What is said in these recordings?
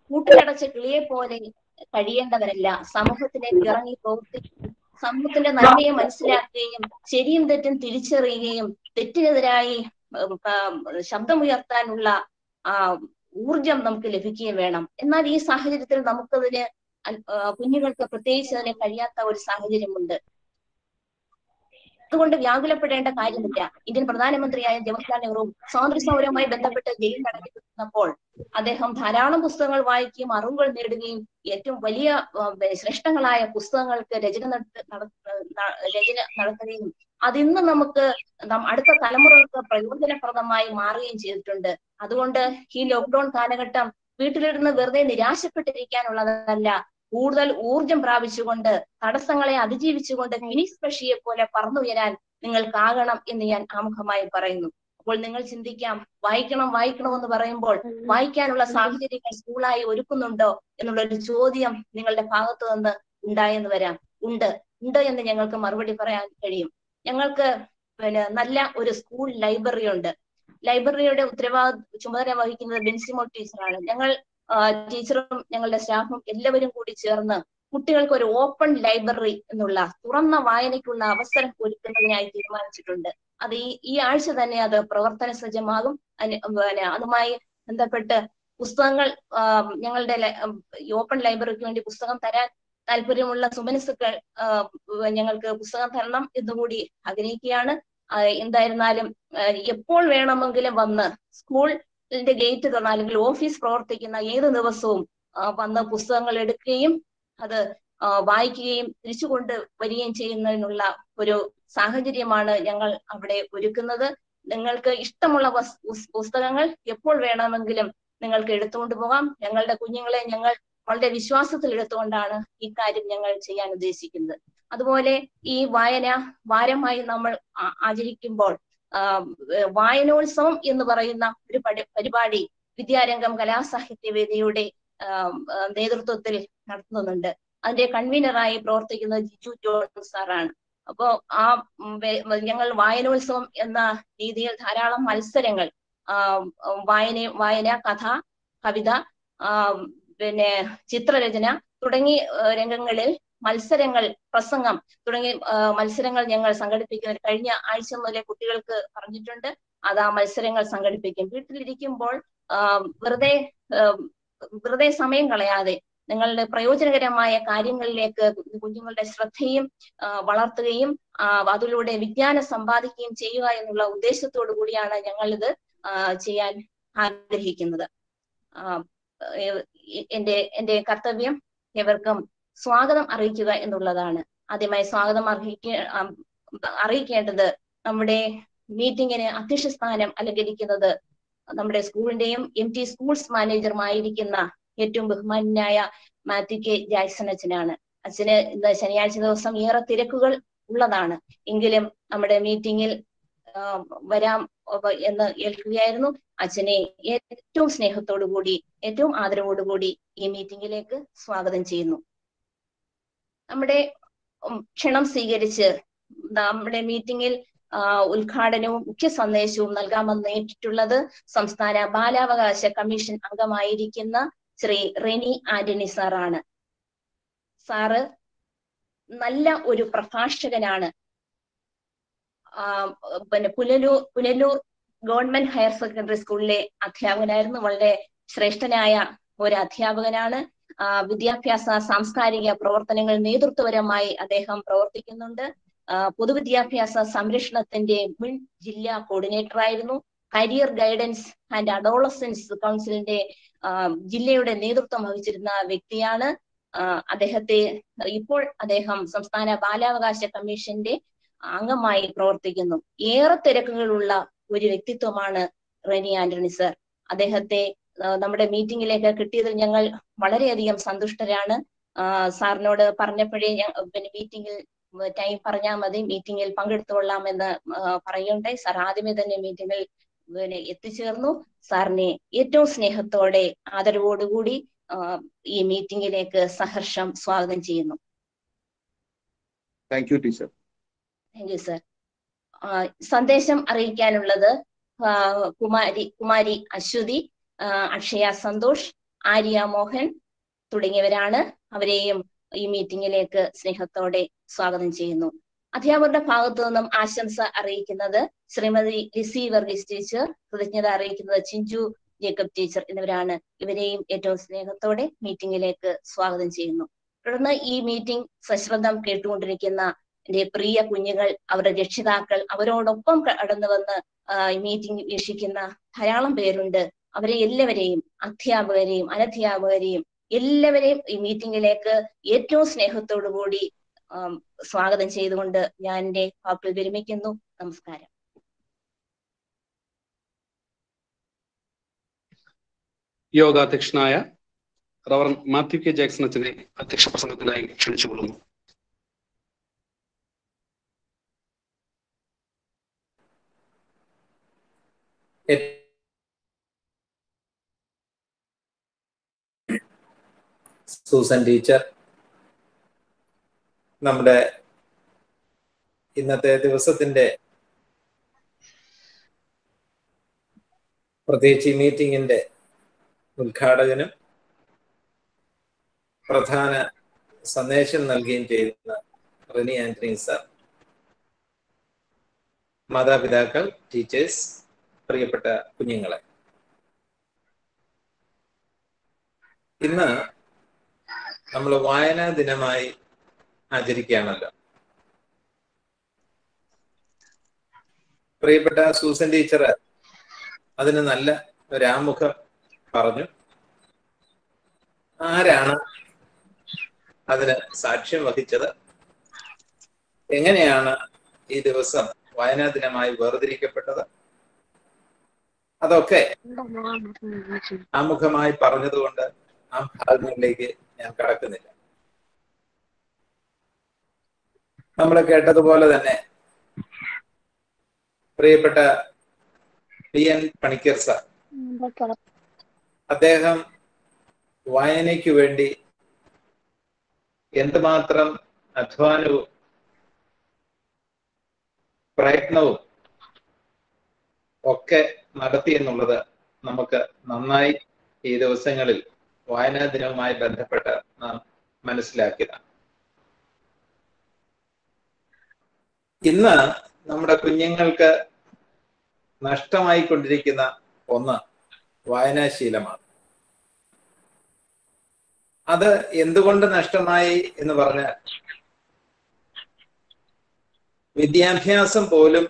കൂട്ടിലടച്ച കിളിയെ പോലെ കഴിയേണ്ടവരല്ല. സമൂഹത്തിലേക്ക് ഇറങ്ങി പ്രവർത്തിക്കുകയും സമൂഹത്തിന്റെ നന്മയെ മനസ്സിലാക്കുകയും ശരിയും തെറ്റും തിരിച്ചറിയുകയും തെറ്റിനെതിരായി ശബ്ദമുയർത്താനുള്ള ഊർജം നമുക്ക് ലഭിക്കുകയും വേണം. എന്നാൽ ഈ സാഹചര്യത്തിൽ നമുക്കതിന് കുഞ്ഞുങ്ങൾക്ക് പ്രത്യേകിച്ച് അതിന് കഴിയാത്ത ഒരു സാഹചര്യമുണ്ട്. അതുകൊണ്ട് വ്യാകുലപ്പെടേണ്ട കാര്യമില്ല. ഇന്ത്യൻ പ്രധാനമന്ത്രിയായ ജവഹർലാൽ നെഹ്റു സ്വാതന്ത്ര്യ സമരവുമായി ബന്ധപ്പെട്ട് ജയിലിൽ അടങ്ങിയിരുന്നപ്പോൾ അദ്ദേഹം ധാരാളം പുസ്തകങ്ങൾ വായിക്കുകയും അറിവുകൾ നേടുകയും ഏറ്റവും വലിയ ശ്രേഷ്ഠങ്ങളായ പുസ്തകങ്ങൾക്ക് രചന നടത്തുകയും അതിന്ന് നമുക്ക് അടുത്ത തലമുറകൾക്ക് പ്രയോജനപ്രദമായി മാറുകയും ചെയ്തിട്ടുണ്ട്. അതുകൊണ്ട് ഈ ലോക്ക്ഡൌൺ കാലഘട്ടം വീട്ടിലിരുന്ന് വെറുതെ നിരാശപ്പെട്ടിരിക്കാനുള്ളതല്ല, കൂടുതൽ ഊർജം പ്രാപിച്ചുകൊണ്ട് തടസ്സങ്ങളെ അതിജീവിച്ചുകൊണ്ട് ഫിനിക്സ് പക്ഷിയെ പോലെ പറന്നുയരാൻ നിങ്ങൾക്കാകണം എന്ന് ഞാൻ ആമുഖമായി പറയുന്നു. അപ്പോൾ നിങ്ങൾ ചിന്തിക്കാം, വായിക്കണമെന്ന് പറയുമ്പോൾ വായിക്കാനുള്ള സാഹചര്യങ്ങൾ സ്കൂളായി ഒരുക്കുന്നുണ്ടോ എന്നുള്ളൊരു ചോദ്യം നിങ്ങളുടെ ഭാഗത്തു നിന്ന് ഉണ്ടായെന്ന് വരാം. ഉണ്ട് എന്ന് ഞങ്ങൾക്ക് മറുപടി പറയാൻ കഴിയും. ഞങ്ങൾക്ക് നല്ല ഒരു സ്കൂൾ ലൈബ്രറി ഉണ്ട്. ലൈബ്രറിയുടെ ചുമതല വഹിക്കുന്നത് ബെൻസിമോൾ ടീച്ചറാണ്. ഞങ്ങൾ ടീച്ചറും ഞങ്ങളുടെ സ്റ്റാഫും എല്ലാവരും കൂടി ചേർന്ന് കുട്ടികൾക്ക് ഒരു ഓപ്പൺ ലൈബ്രറി എന്നുള്ള തുറന്ന വായനയ്ക്കുള്ള അവസരം ഒരുക്കുന്നതിനായി തീരുമാനിച്ചിട്ടുണ്ട്. അത് ഈ ആഴ്ച തന്നെ അത് പ്രവർത്തന സജ്ജമാകും. അതുമായി ബന്ധപ്പെട്ട് പുസ്തകങ്ങൾ ഞങ്ങളുടെ ഓപ്പൺ ലൈബ്രറിക്ക് വേണ്ടി പുസ്തകം തരാൻ താല്പര്യമുള്ള സുമനസുക്കൾ ഞങ്ങൾക്ക് പുസ്തകം തരണം എന്നുകൂടി ആഗ്രഹിക്കുകയാണ്. എന്തായിരുന്നാലും എപ്പോൾ വേണമെങ്കിലും വന്ന് സ്കൂളിന്റെ ഗേറ്റ് തുറന്ന അല്ലെങ്കിൽ ഓഫീസ് പ്രവർത്തിക്കുന്ന ഏത് ദിവസവും വന്ന് പുസ്തകങ്ങൾ എടുക്കുകയും അത് വായിക്കുകയും തിരിച്ചു കൊണ്ട് വരികയും ചെയ്യുന്നതിനുള്ള ഒരു സാഹചര്യമാണ് ഞങ്ങൾ അവിടെ ഒരുക്കുന്നത്. നിങ്ങൾക്ക് ഇഷ്ടമുള്ള പുസ്തകങ്ങൾ എപ്പോൾ വേണമെങ്കിലും നിങ്ങൾക്ക് എടുത്തുകൊണ്ട് പോകാം. ഞങ്ങളുടെ കുഞ്ഞുങ്ങളെ ഞങ്ങൾ വളരെ വിശ്വാസത്തിൽ എടുത്തുകൊണ്ടാണ് ഈ കാര്യം ഞങ്ങൾ ചെയ്യാൻ ഉദ്ദേശിക്കുന്നത്. അതുപോലെ ഈ വായന വാരമായി നമ്മൾ ആചരിക്കുമ്പോൾ വായനോത്സവം എന്ന് പറയുന്ന ഒരു പരിപാടി വിദ്യാരംഗം കലാസാഹിത്യവേദിയുടെ നേതൃത്വത്തിൽ നടത്തുന്നുണ്ട്. അതിന്റെ കൺവീനറായി പ്രവർത്തിക്കുന്നത് ജിജു ജോൺ സാറാണ്. അപ്പോ ഞങ്ങൾ വായനോത്സവം എന്ന രീതിയിൽ ധാരാളം മത്സരങ്ങൾ, വായന, കഥ, കവിത, ചിത്രരചന തുടങ്ങി രംഗങ്ങളിൽ മത്സരങ്ങൾ, പ്രസംഗം തുടങ്ങിയ മത്സരങ്ങൾ ഞങ്ങൾ സംഘടിപ്പിക്കുന്നത് കഴിഞ്ഞ ആഴ്ച മുതലേ കുട്ടികൾക്ക് പറഞ്ഞിട്ടുണ്ട്. അത് ആ മത്സരങ്ങൾ സംഘടിപ്പിക്കും. വീട്ടിലിരിക്കുമ്പോൾ വെറുതെ സമയം കളയാതെ നിങ്ങളുടെ പ്രയോജനകരമായ കാര്യങ്ങളിലേക്ക് കുഞ്ഞുങ്ങളുടെ ശ്രദ്ധയും വളർത്തുകയും അതിലൂടെ വിജ്ഞാനം സമ്പാദിക്കുകയും ചെയ്യുക എന്നുള്ള ഉദ്ദേശത്തോടു കൂടിയാണ് ഞങ്ങൾ ഇത് ചെയ്യാൻ ആഗ്രഹിക്കുന്നത്. എന്റെ കർത്തവ്യം ഏവർക്കും സ്വാഗതം അറിയിക്കുക എന്നുള്ളതാണ്. ആദ്യമായി സ്വാഗതം അറിയിക്കേണ്ടത് നമ്മുടെ മീറ്റിങ്ങിന് അധ്യക്ഷ സ്ഥാനം അലങ്കരിക്കുന്നത് നമ്മുടെ സ്കൂളിന്റെയും MT സ്കൂൾസ് മാനേജറുമായിരിക്കുന്ന ഏറ്റവും ബഹുമാന്യനായ മാത്യു കെ ജാക്സൺ അച്ഛനാണ്. അച്ഛന് ഇന്ന് ശനിയാഴ്ച ദിവസം ഏറെ തിരക്കുകൾ ഉള്ളതാണ്. എങ്കിലും നമ്മുടെ മീറ്റിങ്ങിൽ വരാം എന്ന് ഏൽക്കുകയായിരുന്നു. അച്ഛനെ ഏറ്റവും സ്നേഹത്തോടു കൂടി, ഏറ്റവും ആദരവോടുകൂടി ഈ മീറ്റിംഗിലേക്ക് സ്വാഗതം ചെയ്യുന്നു. നമ്മുടെ ക്ഷണം സ്വീകരിച്ച് നമ്മുടെ മീറ്റിംഗിൽ ഉദ്ഘാടനവും മുഖ്യ സന്ദേശവും നൽകാമെന്ന് ഏറ്റിട്ടുള്ളത് സംസ്ഥാന ബാലാവകാശ കമ്മീഷൻ അംഗമായിരിക്കുന്ന ശ്രീ റെനി ആന്റണി സാറാണ്. സാറ് നല്ല ഒരു പ്രഭാഷകനാണ്. പുനലൂർ ഗവൺമെന്റ് ഹയർ സെക്കൻഡറി സ്കൂളിലെ അധ്യാപകനായിരുന്നു. വളരെ ശ്രേഷ്ഠനായ ഒരു അധ്യാപകനാണ്. വിദ്യാഭ്യാസ സാംസ്കാരിക പ്രവർത്തനങ്ങൾ നേതൃത്വപരമായി അദ്ദേഹം പ്രവർത്തിക്കുന്നുണ്ട്. പൊതുവിദ്യാഭ്യാസ സംരക്ഷണത്തിന്റെ മുൻ ജില്ലാ കോർഡിനേറ്റർ ആയിരുന്നു. കരിയർ ഗൈഡൻസ് ആൻഡ് അഡോളസൻസ് കൗൺസിലിന്റെ ജില്ലയുടെ നേതൃത്വം വഹിച്ചിരുന്ന വ്യക്തിയാണ്. ഇപ്പോൾ അദ്ദേഹം സംസ്ഥാന ബാലാവകാശ കമ്മീഷന്റെ അംഗമായി പ്രവർത്തിക്കുന്നു. ഏറെ തിരക്കുകളുള്ള ഒരു വ്യക്തിത്വമാണ് റെനി ആന്റണി സർ. അദ്ദേഹത്തെ നമ്മുടെ മീറ്റിംഗിലേക്ക് കിട്ടിയതിൽ ഞങ്ങൾ വളരെയധികം സന്തുഷ്ടരാണ്. സാറിനോട് പറഞ്ഞപ്പോഴേ മീറ്റിംഗിൽ ടൈം പറഞ്ഞാൽ മതി, മീറ്റിംഗിൽ പങ്കെടുത്തുകൊള്ളാമെന്ന് പറയുകയുണ്ടായി. സാർ ആദ്യമേ തന്നെ മീറ്റിംഗിൽ എത്തിച്ചേർന്നു. സാറിനെ ഏറ്റവും സ്നേഹത്തോടെ ആദരവോടുകൂടി ഈ മീറ്റിംഗിലേക്ക് സഹർഷം സ്വാഗതം ചെയ്യുന്നു. Thank you teacher. Thank you sir. സന്ദേശം അറിയിക്കാനുള്ളത് കുമാരി അശ്വതി, അക്ഷയ സന്തോഷ്, ആര്യ മോഹൻ തുടങ്ങിയവരാണ്. അവരെയും ഈ മീറ്റിംഗിലേക്ക് സ്നേഹത്തോടെ സ്വാഗതം ചെയ്യുന്നു. അധ്യാപകരുടെ ഭാഗത്തു നിന്നും ആശംസ അറിയിക്കുന്നത് ശ്രീമതി ലിസി വർഗീസ് ടീച്ചർ, കൃതജ്ഞത അറിയിക്കുന്നത് ചിഞ്ചു ജേക്കബ് ടീച്ചർ എന്നിവരാണ്. ഇവരെയും ഏറ്റവും സ്നേഹത്തോടെ മീറ്റിംഗിലേക്ക് സ്വാഗതം ചെയ്യുന്നു. തുടർന്ന് ഈ മീറ്റിംഗ് സശ്രദ്ധം കേട്ടുകൊണ്ടിരിക്കുന്ന എന്റെ പ്രിയ കുഞ്ഞുങ്ങൾ, അവരുടെ രക്ഷിതാക്കൾ, അവരോടൊപ്പം കടന്നു വന്ന് ഈ മീറ്റിംഗ് വീക്ഷിക്കുന്ന ധാരാളം പേരുണ്ട്. അവരെ എല്ലാവരെയും, അധ്യാപകരെയും അനധ്യാപകരെയും എല്ലാവരെയും ഈ മീറ്റിംഗിലേക്ക് ഏറ്റവും സ്നേഹത്തോടു കൂടി സ്വാഗതം ചെയ്തുകൊണ്ട് ഞാൻ എന്റെ വാക്കുകൾ വിരമിക്കുന്നു. നമസ്കാരം. യോഗാധ്യക്ഷനായ റവറൻ മാത്യു കെ ജാക്സൺ അച്ഛനെ അധ്യക്ഷ പ്രസംഗത്തിനായി ക്ഷണിച്ചുകൊള്ളുന്നു. സൂസൻ ടീച്ചർ, നമ്മുടെ ഇന്നത്തെ ദിവസത്തിന്റെ പ്രത്യേകിച്ച് ഈ മീറ്റിംഗിന്റെ ഉദ്ഘാടകനും പ്രധാന സന്ദേശം നൽകുകയും ചെയ്യുന്ന റെനി ആന്റണി സർ, മാതാപിതാക്കൾ, ടീച്ചേഴ്സ്, പ്രിയപ്പെട്ട കുഞ്ഞുങ്ങളെ, ഇന്ന് നമ്മൾ വായനാ ദിനമായി ആചരിക്കുകയാണല്ലോ. പ്രിയപ്പെട്ട സൂസൻ ടീച്ചർ അതിന് നല്ല ഒരു ആമുഖം പറഞ്ഞു. ആരാണ് അതിന് സാക്ഷ്യം വഹിച്ചത്, എങ്ങനെയാണ് ഈ ദിവസം വായനാ ദിനമായി വേർതിരിക്കപ്പെട്ടത്, അതൊക്കെ ആമുഖമായി പറഞ്ഞതുകൊണ്ട് ആ ഭാഗങ്ങളിലേക്ക് ഞാൻ കടക്കുന്നില്ല. നമ്മൾ കേട്ടതുപോലെ തന്നെ പ്രിയപ്പെട്ട PN പണിക്കർ സാർ, അദ്ദേഹം വായനയ്ക്ക് വേണ്ടി എന്തുമാത്രം അധ്വാനവും പ്രയത്നവും ഒക്കെ നടത്തി എന്നുള്ളത് നമുക്ക് നന്നായി ഈ ദിവസങ്ങളിൽ വായനാ ദിനവുമായി ബന്ധപ്പെട്ട് നാം മനസ്സിലാക്കിയതാണ്. ഇന്ന് നമ്മുടെ കുഞ്ഞുങ്ങൾക്ക് നഷ്ടമായിക്കൊണ്ടിരിക്കുന്ന ഒന്ന് വായനാശീലമാണ്. അത് എന്തുകൊണ്ട് നഷ്ടമായി എന്ന് പറഞ്ഞാൽ, വിദ്യാഭ്യാസം പോലും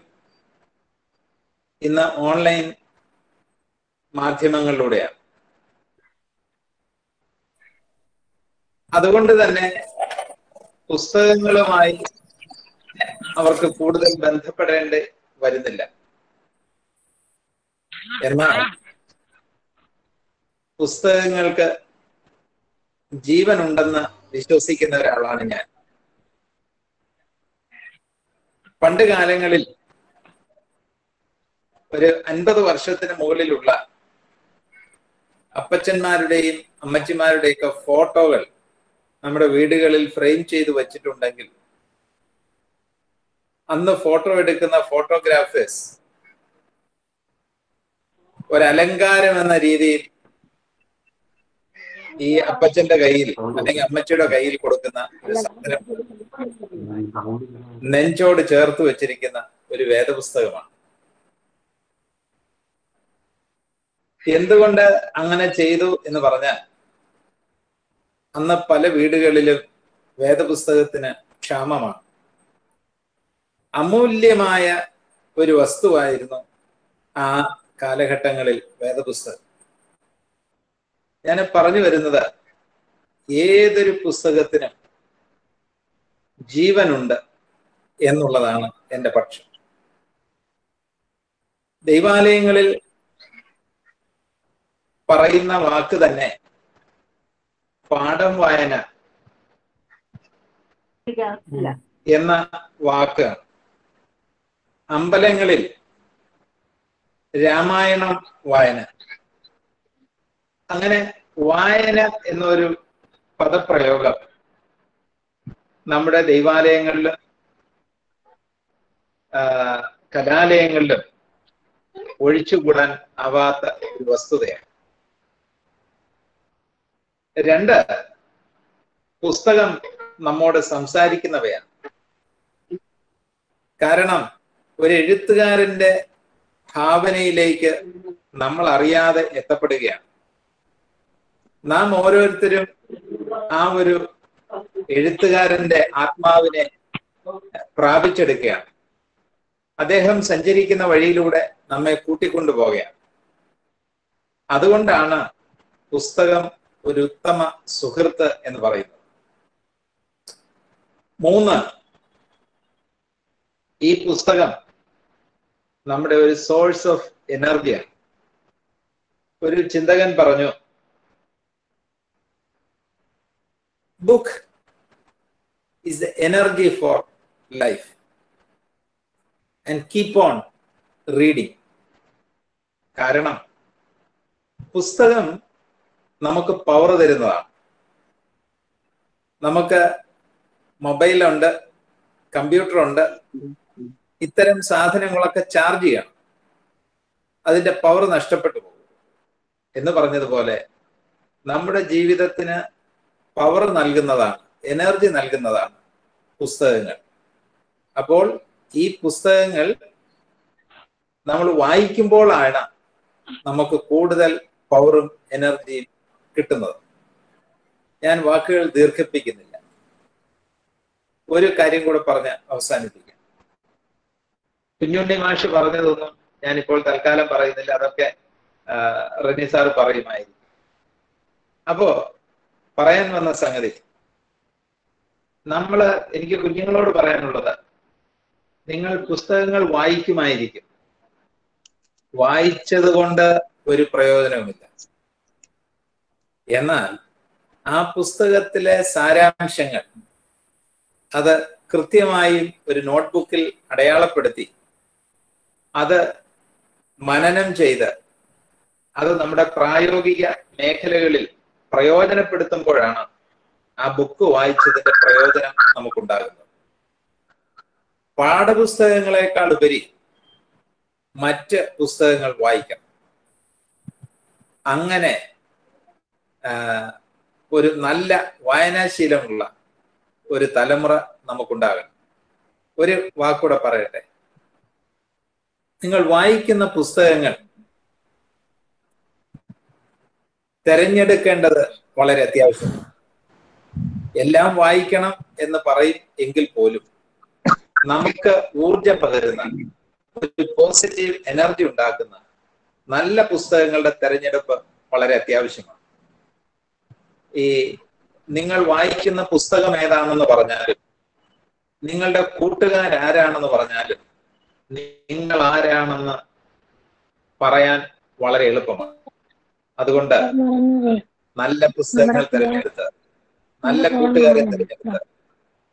ഇന്ന് ഓൺലൈൻ മാധ്യമങ്ങളിലൂടെയാണ്. അതുകൊണ്ട് തന്നെ പുസ്തകങ്ങളുമായി അവർക്ക് കൂടുതൽ ബന്ധപ്പെടേണ്ടി വരുന്നില്ല. എന്നാൽ പുസ്തകങ്ങൾക്ക് ജീവനുണ്ടെന്ന് വിശ്വസിക്കുന്ന ഒരാളാണ് ഞാൻ. പണ്ട് കാലങ്ങളിൽ ഒരു 50 വർഷത്തിന് മുകളിലുള്ള അപ്പച്ചന്മാരുടെയും അമ്മച്ചിമാരുടെയൊക്കെ ഫോട്ടോകൾ നമ്മുടെ വീടുകളിൽ ഫ്രെയിം ചെയ്ത് വച്ചിട്ടുണ്ടെങ്കിൽ അന്ന് ഫോട്ടോ എടുക്കുന്ന ഫോട്ടോഗ്രാഫേഴ്സ് ഒരലങ്കാരം എന്ന രീതിയിൽ ഈ അപ്പച്ചന്റെ കയ്യിൽ അല്ലെങ്കിൽ അമ്മച്ചിയുടെ കയ്യിൽ കൊടുക്കുന്ന ഒരു സാധനം നെഞ്ചോട് ചേർത്ത് വെച്ചിരിക്കുന്ന ഒരു വേദപുസ്തകമാണ്. എന്തുകൊണ്ട് അങ്ങനെ ചെയ്തു എന്ന് പറഞ്ഞാൽ, അന്ന് പല വീടുകളിലും വേദപുസ്തകത്തിന് ക്ഷാമമാണ്. അമൂല്യമായ ഒരു വസ്തുവായിരുന്നു ആ കാലഘട്ടങ്ങളിൽ വേദപുസ്തകം. ഞാൻ പറഞ്ഞു വരുന്നത്, ഏതൊരു പുസ്തകത്തിനും ജീവനുണ്ട് എന്നുള്ളതാണ് എൻ്റെ പക്ഷം. ദൈവാലയങ്ങളിൽ പറയുന്ന വാക്ക് തന്നെ പാഠം വായന എന്ന വാക്കാണ്. അമ്പലങ്ങളിൽ രാമായണം വായന, അങ്ങനെ വായന എന്നൊരു പദപ്രയോഗം നമ്മുടെ ദൈവാലയങ്ങളിലും കലാലയങ്ങളിലും ഒഴിച്ചുകൂടാൻ ആവാത്ത ഒരു വസ്തുതയാണ്. രണ്ട്, പുസ്തകം നമ്മോട് സംസാരിക്കുന്നവയാണ്. കാരണം ഒരു എഴുത്തുകാരന്റെ ഭാവനയിലേക്ക് നമ്മൾ അറിയാതെ എത്തപ്പെടുകയാണ്. നാം ഓരോരുത്തരും ആ ഒരു എഴുത്തുകാരന്റെ ആത്മാവിനെ പ്രാപിച്ചെടുക്കുകയാണ്. അദ്ദേഹം സഞ്ചരിക്കുന്ന വഴിയിലൂടെ നമ്മെ കൂട്ടിക്കൊണ്ടുപോവുകയാണ്. അതുകൊണ്ടാണ് പുസ്തകം ഒരു ഉത്തമ സുഹൃത്ത് എന്ന് പറയുന്നത്. മൂന്ന്, ഈ പുസ്തകം നമ്മുടെ ഒരു സോഴ്സ് ഓഫ് എനർജിയാണ്. ഒരു ചിന്തകൻ പറഞ്ഞു, book is the energy for life and keep on reading. കാരണം പുസ്തകം നമുക്ക് പവർ തരുന്നതാണ്. നമുക്ക് മൊബൈലുണ്ട്, കമ്പ്യൂട്ടറുണ്ട്, ഇത്തരം സാധനങ്ങളൊക്കെ ചാർജ് ചെയ്യണം, അതിന്റെ പവർ നഷ്ടപ്പെട്ടു പോകും. എന്ന് പറഞ്ഞതുപോലെ നമ്മുടെ ജീവിതത്തിന് പവർ നൽകുന്നതാണ്, എനർജി നൽകുന്നതാണ് പുസ്തകങ്ങൾ. അപ്പോൾ ഈ പുസ്തകങ്ങൾ നമ്മൾ വായിക്കുമ്പോഴാണ് നമുക്ക് കൂടുതൽ പവറും എനർജിയും കിട്ടുന്നത്. ഞാൻ വാക്കുകൾ ദീർഘിപ്പിക്കുന്നില്ല. ഒരു കാര്യം കൂടെ പറഞ്ഞ് അവസാനിപ്പിക്കാം. കുഞ്ഞുണ്ണി മാഷ് പറഞ്ഞതൊന്നും ഞാനിപ്പോൾ തൽക്കാലം പറയുന്നില്ല, അതൊക്കെ റെനി സാർ പറയുമായിരിക്കും. അപ്പോ പറയാൻ വന്ന സംഗതി, എനിക്ക് കുഞ്ഞുങ്ങളോട് പറയാനുള്ളത്, നിങ്ങൾ പുസ്തകങ്ങൾ വായിക്കുമായിരിക്കും, വായിച്ചത് കൊണ്ട് ഒരു പ്രയോജനവുമില്ല. എന്നാൽ ആ പുസ്തകത്തിലെ സാരാംശങ്ങൾ അത് കൃത്യമായും ഒരു നോട്ട്ബുക്കിൽ അടയാളപ്പെടുത്തി അത് മനനം ചെയ്ത് അത് നമ്മുടെ പ്രായോഗിക മേഖലകളിൽ പ്രയോജനപ്പെടുത്തുമ്പോഴാണ് ആ ബുക്ക് വായിച്ചതിന്റെ പ്രയോജനം നമുക്കുണ്ടാകുന്നത്. പാഠപുസ്തകങ്ങളെക്കാൾ ഉപരി മറ്റ് പുസ്തകങ്ങൾ വായിക്കണം. അങ്ങനെ ഒരു നല്ല വായനാശീലമുള്ള ഒരു തലമുറ നമുക്കുണ്ടാകണം. ഒരു വാക്കൂടെ പറയട്ടെ, നിങ്ങൾ വായിക്കുന്ന പുസ്തകങ്ങൾ തെരഞ്ഞെടുക്കേണ്ടത് വളരെ അത്യാവശ്യമാണ്. എല്ലാം വായിക്കണം എന്ന് പറയും എങ്കിൽ പോലും നമുക്ക് ഊർജം പകരുന്ന, ഒരു പോസിറ്റീവ് എനർജി ഉണ്ടാക്കുന്ന നല്ല പുസ്തകങ്ങളുടെ തെരഞ്ഞെടുപ്പ് വളരെ അത്യാവശ്യമാണ്. ഈ നിങ്ങൾ വായിക്കുന്ന പുസ്തകം ഏതാണെന്ന് പറഞ്ഞാലും, നിങ്ങളുടെ കൂട്ടുകാരാരാണെന്ന് പറഞ്ഞാലും, നിങ്ങൾ ആരാണെന്ന് പറയാൻ വളരെ എളുപ്പമാണ്. അതുകൊണ്ട് നല്ല പുസ്തകങ്ങൾ തിരഞ്ഞെടുത്ത്, നല്ല കൂട്ടുകാരെ തിരഞ്ഞെടുത്ത്,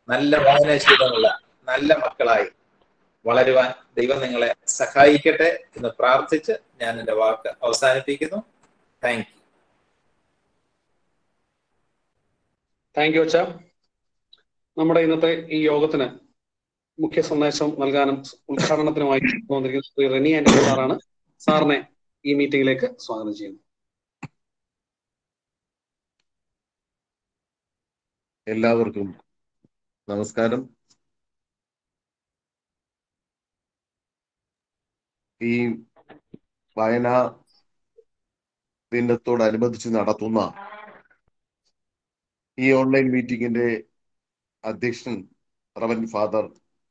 നല്ല വായനാശീലമുള്ള നല്ല മക്കളായി വളരുവാൻ ദൈവം നിങ്ങളെ സഹായിക്കട്ടെ എന്ന് പ്രാർത്ഥിച്ച് ഞാൻ എൻ്റെ വാക്ക് അവസാനിപ്പിക്കുന്നു. Thank you. താങ്ക് യു അച്ഛാ. നമ്മുടെ ഇന്നത്തെ ഈ യോഗത്തിന് മുഖ്യ സന്ദേശം നൽകാനും ഉദ്ഘാടനത്തിനുമായി വന്നിരിക്കുന്ന ശ്രീ റെനി ആന്റണി സാറാണ്. സാറിനെ ഈ മീറ്റിംഗിലേക്ക് സ്വാഗതം ചെയ്യുന്നു. എല്ലാവർക്കും നമസ്കാരം. ഈ വായനാ ദിനത്തോടനുബന്ധിച്ച് നടത്തുന്ന ഈ ഓൺലൈൻ മീറ്റിംഗിന്റെ അധ്യക്ഷൻ reverend father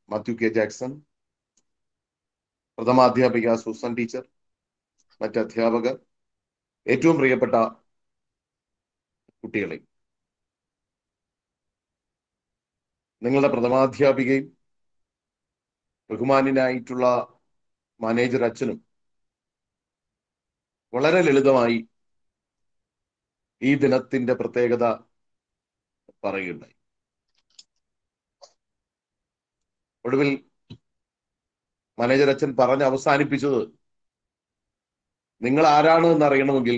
Mathew K Jackson, പ്രഥമാധ്യാപിക സൂസൻ ടീച്ചർ, മറ്റ് അധ്യാപകർ, ഏറ്റവും പ്രിയപ്പെട്ട കുട്ടികളെ, നിങ്ങളുടെ പ്രഥമാധ്യാപികയും ബഹുമാന്യനായിട്ടുള്ള മാനേജർ അച്ഛനും വളരെ ലളിതമായി ഈ ദിനത്തിന്റെ പ്രത്യേകത പറയുകയുണ്ടായി. ഒടുവിൽ മാനേജർ അച്ഛൻ പറഞ്ഞ് അവസാനിപ്പിച്ചത്, നിങ്ങൾ ആരാണ് എന്ന് അറിയണമെങ്കിൽ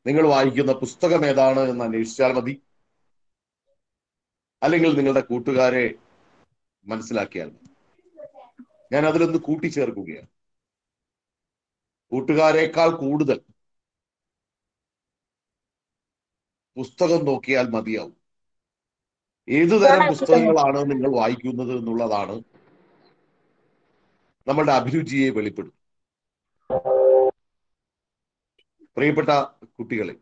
നിങ്ങൾ വായിക്കുന്ന പുസ്തകം ഏതാണ് എന്ന് അന്വേഷിച്ചാൽ മതി, അല്ലെങ്കിൽ നിങ്ങളുടെ കൂട്ടുകാരെ മനസ്സിലാക്കിയാൽ മതി. ഞാൻ അതിലൊന്ന് കൂട്ടിച്ചേർക്കുകയാണ്. കൂട്ടുകാരെക്കാൾ കൂടുതൽ പുസ്തകം നോക്കിയാൽ മതിയാവും. ഏതു തരം പുസ്തകങ്ങളാണ് നിങ്ങൾ വായിക്കുന്നത് എന്നുള്ളതാണ് നമ്മളുടെ അഭിരുചിയെ വെളിപ്പെടുത്തും. പ്രിയപ്പെട്ട കുട്ടികളെ,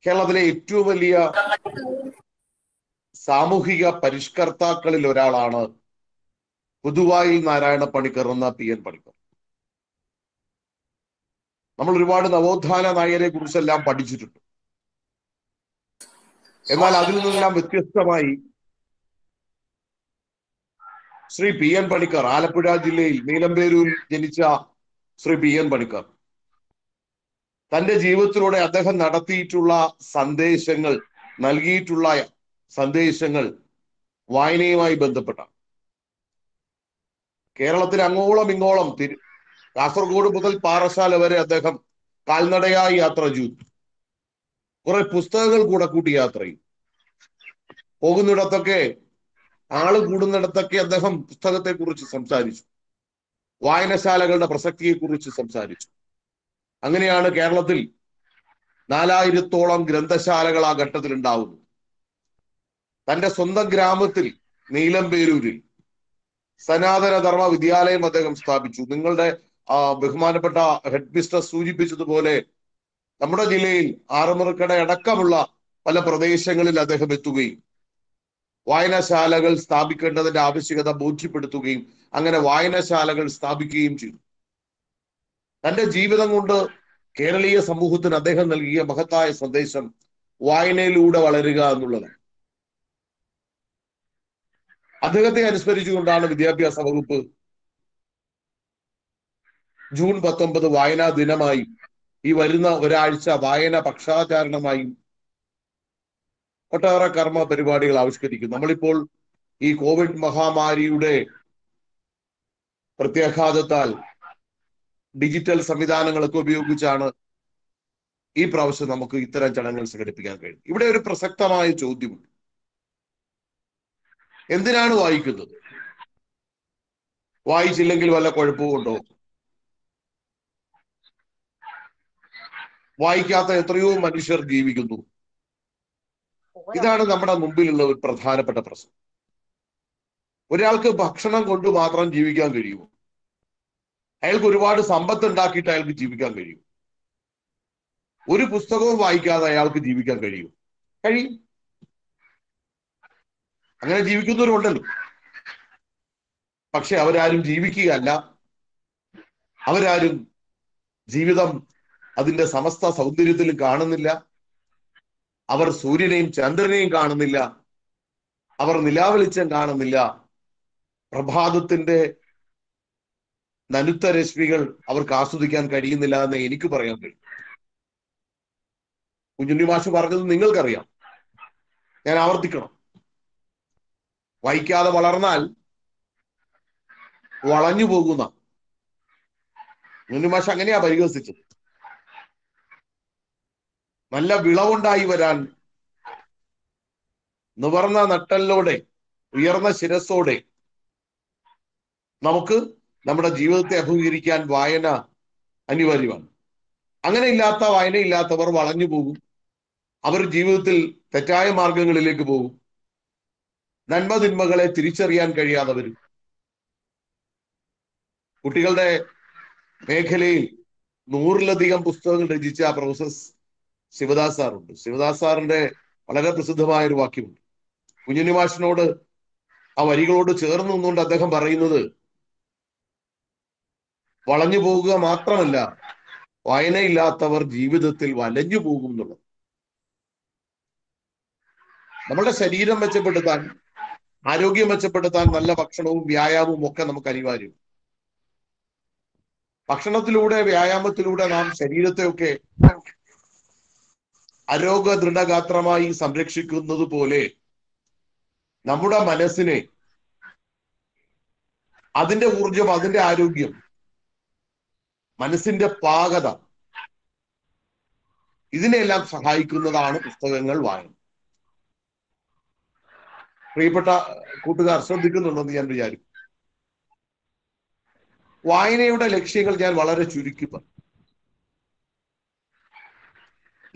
കേരളത്തിലെ ഏറ്റവും വലിയ സാമൂഹിക പരിഷ്കർത്താക്കളിൽ ഒരാളാണ് പുതുവായിൽ നാരായണ പണിക്കർ എന്ന PN പണിക്കർ. നമ്മൾ ഒരുപാട് നവോത്ഥാന നായരെ കുറിച്ചെല്ലാം പഠിച്ചിട്ടുണ്ട്. എന്നാൽ അതിൽ നിന്നെല്ലാം വ്യത്യസ്തമായി ശ്രീ PN പണിക്കർ, ആലപ്പുഴ ജില്ലയിൽ നീലമ്പേരൂരിൽ ജനിച്ച ശ്രീ PN പണിക്കർ, തന്റെ ജീവിതത്തിലൂടെ അദ്ദേഹം നടത്തിയിട്ടുള്ള സന്ദേശങ്ങൾ, നൽകിയിട്ടുള്ള സന്ദേശങ്ങൾ വായനയുമായി ബന്ധപ്പെട്ട കേരളത്തിൽ അങ്ങോളം ഇങ്ങോളം കാസർഗോഡ് മുതൽ പാറശാല വരെ അദ്ദേഹം കാൽനടയായി യാത്ര ചെയ്തു. കുറെ പുസ്തകങ്ങൾ കൂടെ കൂട്ടി യാത്ര ചെയ്തു. പോകുന്നിടത്തൊക്കെ, ആള് കൂടുന്നിടത്തൊക്കെ അദ്ദേഹം പുസ്തകത്തെ കുറിച്ച് സംസാരിച്ചു, വായനശാലകളുടെ പ്രസക്തിയെ കുറിച്ച് സംസാരിച്ചു. അങ്ങനെയാണ് കേരളത്തിൽ 4000-ഓളം ഗ്രന്ഥശാലകൾ ആ ഘട്ടത്തിൽ ഉണ്ടാവുന്നു. തന്റെ സ്വന്തം ഗ്രാമത്തിൽ നീലമ്പേരൂരിൽ സനാതന ധർമ്മ വിദ്യാലയം അദ്ദേഹം സ്ഥാപിച്ചു. നിങ്ങളുടെ ബഹുമാനപ്പെട്ട ഹെഡ് മിസ്റ്റർ സൂചിപ്പിച്ചതുപോലെ നമ്മുടെ ജില്ലയിൽ ആറന്മുളക്കട അടക്കമുള്ള പല പ്രദേശങ്ങളിൽ അദ്ദേഹം എത്തുകയും വായനശാലകൾ സ്ഥാപിക്കേണ്ടതിന്റെ ആവശ്യകത ബോധ്യപ്പെടുത്തുകയും അങ്ങനെ വായനശാലകൾ സ്ഥാപിക്കുകയും ചെയ്തു. തന്റെ ജീവിതം കൊണ്ട് കേരളീയ സമൂഹത്തിന് അദ്ദേഹം നൽകിയ മഹത്തായ സന്ദേശം വായനയിലൂടെ വളരുക എന്നുള്ളതാണ്. അദ്ദേഹത്തെ അനുസ്മരിച്ചുകൊണ്ടാണ് വിദ്യാഭ്യാസ വകുപ്പ് ജൂൺ 19 വായനാ ദിനമായി, ഈ വരുന്ന ഒരാഴ്ച വായന പക്ഷാചരണമായും ഒട്ടേറെ കർമ്മ പരിപാടികൾ ആവിഷ്കരിക്കും. നമ്മളിപ്പോൾ ഈ കോവിഡ് മഹാമാരിയുടെ പ്രത്യാഘാതത്താൽ ഡിജിറ്റൽ സംവിധാനങ്ങളൊക്കെ ഉപയോഗിച്ചാണ് ഈ പ്രാവശ്യം നമുക്ക് ഇത്തരം ചടങ്ങുകൾ സംഘടിപ്പിക്കാൻ കഴിയും. ഇവിടെ ഒരു പ്രസക്തമായ ചോദ്യമുണ്ട്. എന്തിനാണ് വായിക്കുന്നത്? വായിച്ചില്ലെങ്കിൽ വല്ല കുഴപ്പമുണ്ടോ? വായിക്കാത്ത എത്രയോ മനുഷ്യർ ജീവിക്കുന്നു. ഇതാണ് നമ്മുടെ മുമ്പിലുള്ള ഒരു പ്രധാനപ്പെട്ട പ്രശ്നം. ഒരാൾക്ക് ഭക്ഷണം കൊണ്ട് മാത്രം ജീവിക്കാൻ കഴിയുമോ? അയാൾക്ക് ഒരുപാട് സമ്പത്ത് ഉണ്ടാക്കിയിട്ട് അയാൾക്ക് ജീവിക്കാൻ കഴിയും. ഒരു പുസ്തകവും വായിക്കാതെ അയാൾക്ക് ജീവിക്കാൻ കഴിയും? കഴിയും. അങ്ങനെ ജീവിക്കുന്നവരുണ്ടല്ലോ. പക്ഷെ അവരാരും ജീവിക്കുകയല്ല. അവരാരും ജീവിതം അതിന്റെ സമസ്ത സൗന്ദര്യത്തിലും കാണുന്നില്ല. അവർ സൂര്യനെയും ചന്ദ്രനെയും കാണുന്നില്ല. അവർ നിലാവെളിച്ചം കാണുന്നില്ല. പ്രഭാതത്തിന്റെ നനുത്ത രശ്മികൾ അവർക്ക് ആസ്വദിക്കാൻ കഴിയുന്നില്ല എന്ന് എനിക്ക് പറയാൻ കഴിയും. കുഞ്ഞുണ്ണി മാഷ് പറഞ്ഞത് നിങ്ങൾക്കറിയാം, ഞാൻ ആവർത്തിക്കണം. വായിക്കാതെ വളർന്നാൽ വളഞ്ഞു പോകുന്ന, കുഞ്ഞുണ്ണി മാഷ് അങ്ങനെയാ പരിഹസിച്ചത്. നല്ല വിളവുണ്ടായി വരാൻ നിവർന്ന നട്ടലോടെ, ഉയർന്ന ശിരസോടെ നമുക്ക് നമ്മുടെ ജീവിതത്തെ അഭിമുഖീകരിക്കാൻ വായന അനിവാര്യമാണ്. അങ്ങനെ ഇല്ലാത്ത, വായനയില്ലാത്തവർ വളഞ്ഞു പോകും. അവർ ജീവിതത്തിൽ തെറ്റായ മാർഗങ്ങളിലേക്ക് പോകും. നന്മതിന്മകളെ തിരിച്ചറിയാൻ കഴിയാതെ വരും. കുട്ടികളുടെ മേഖലയിൽ 100-ലധികം പുസ്തകങ്ങൾ രചിച്ച പ്രൊഫസർ ശിവദാസ് സാറുണ്ട്. ശിവദാസ് സാറിന്റെ വളരെ പ്രസിദ്ധമായ ഒരു വാക്യമുണ്ട്. കുഞ്ഞുണ്ണി മാഷിനോട് ആ വരികളോട് ചേർന്ന് നിന്നുകൊണ്ട് അദ്ദേഹം പറയുന്നത്, വളഞ്ഞു പോകുക മാത്രമല്ല, വായനയില്ലാത്തവർ ജീവിതത്തിൽ വലഞ്ഞു പോകും എന്നുള്ളത്. നമ്മളുടെ ശരീരം മെച്ചപ്പെടുത്താൻ, ആരോഗ്യം മെച്ചപ്പെടുത്താൻ നല്ല ഭക്ഷണവും വ്യായാമവും ഒക്കെ നമുക്ക് അനിവാര്യം. ഭക്ഷണത്തിലൂടെ, വ്യായാമത്തിലൂടെ നാം ശരീരത്തെയൊക്കെ ആരോഗ്യ ദൃഢഗാത്രമായി സംരക്ഷിക്കുന്നത് പോലെ നമ്മുടെ മനസ്സിനെ, അതിന്റെ ഊർജം, അതിന്റെ ആരോഗ്യം, മനസ്സിന്റെ പാകത, ഇതിനെല്ലാം സഹായിക്കുന്നതാണ് പുസ്തകങ്ങൾ, വായന. പ്രിയപ്പെട്ട കൂട്ടുകാർ ശ്രദ്ധിക്കുന്നുണ്ടെന്ന് ഞാൻ വിചാരിക്കും. വായനയുടെ ലക്ഷ്യങ്ങൾ ഞാൻ വളരെ ചുരുക്കി പറയും.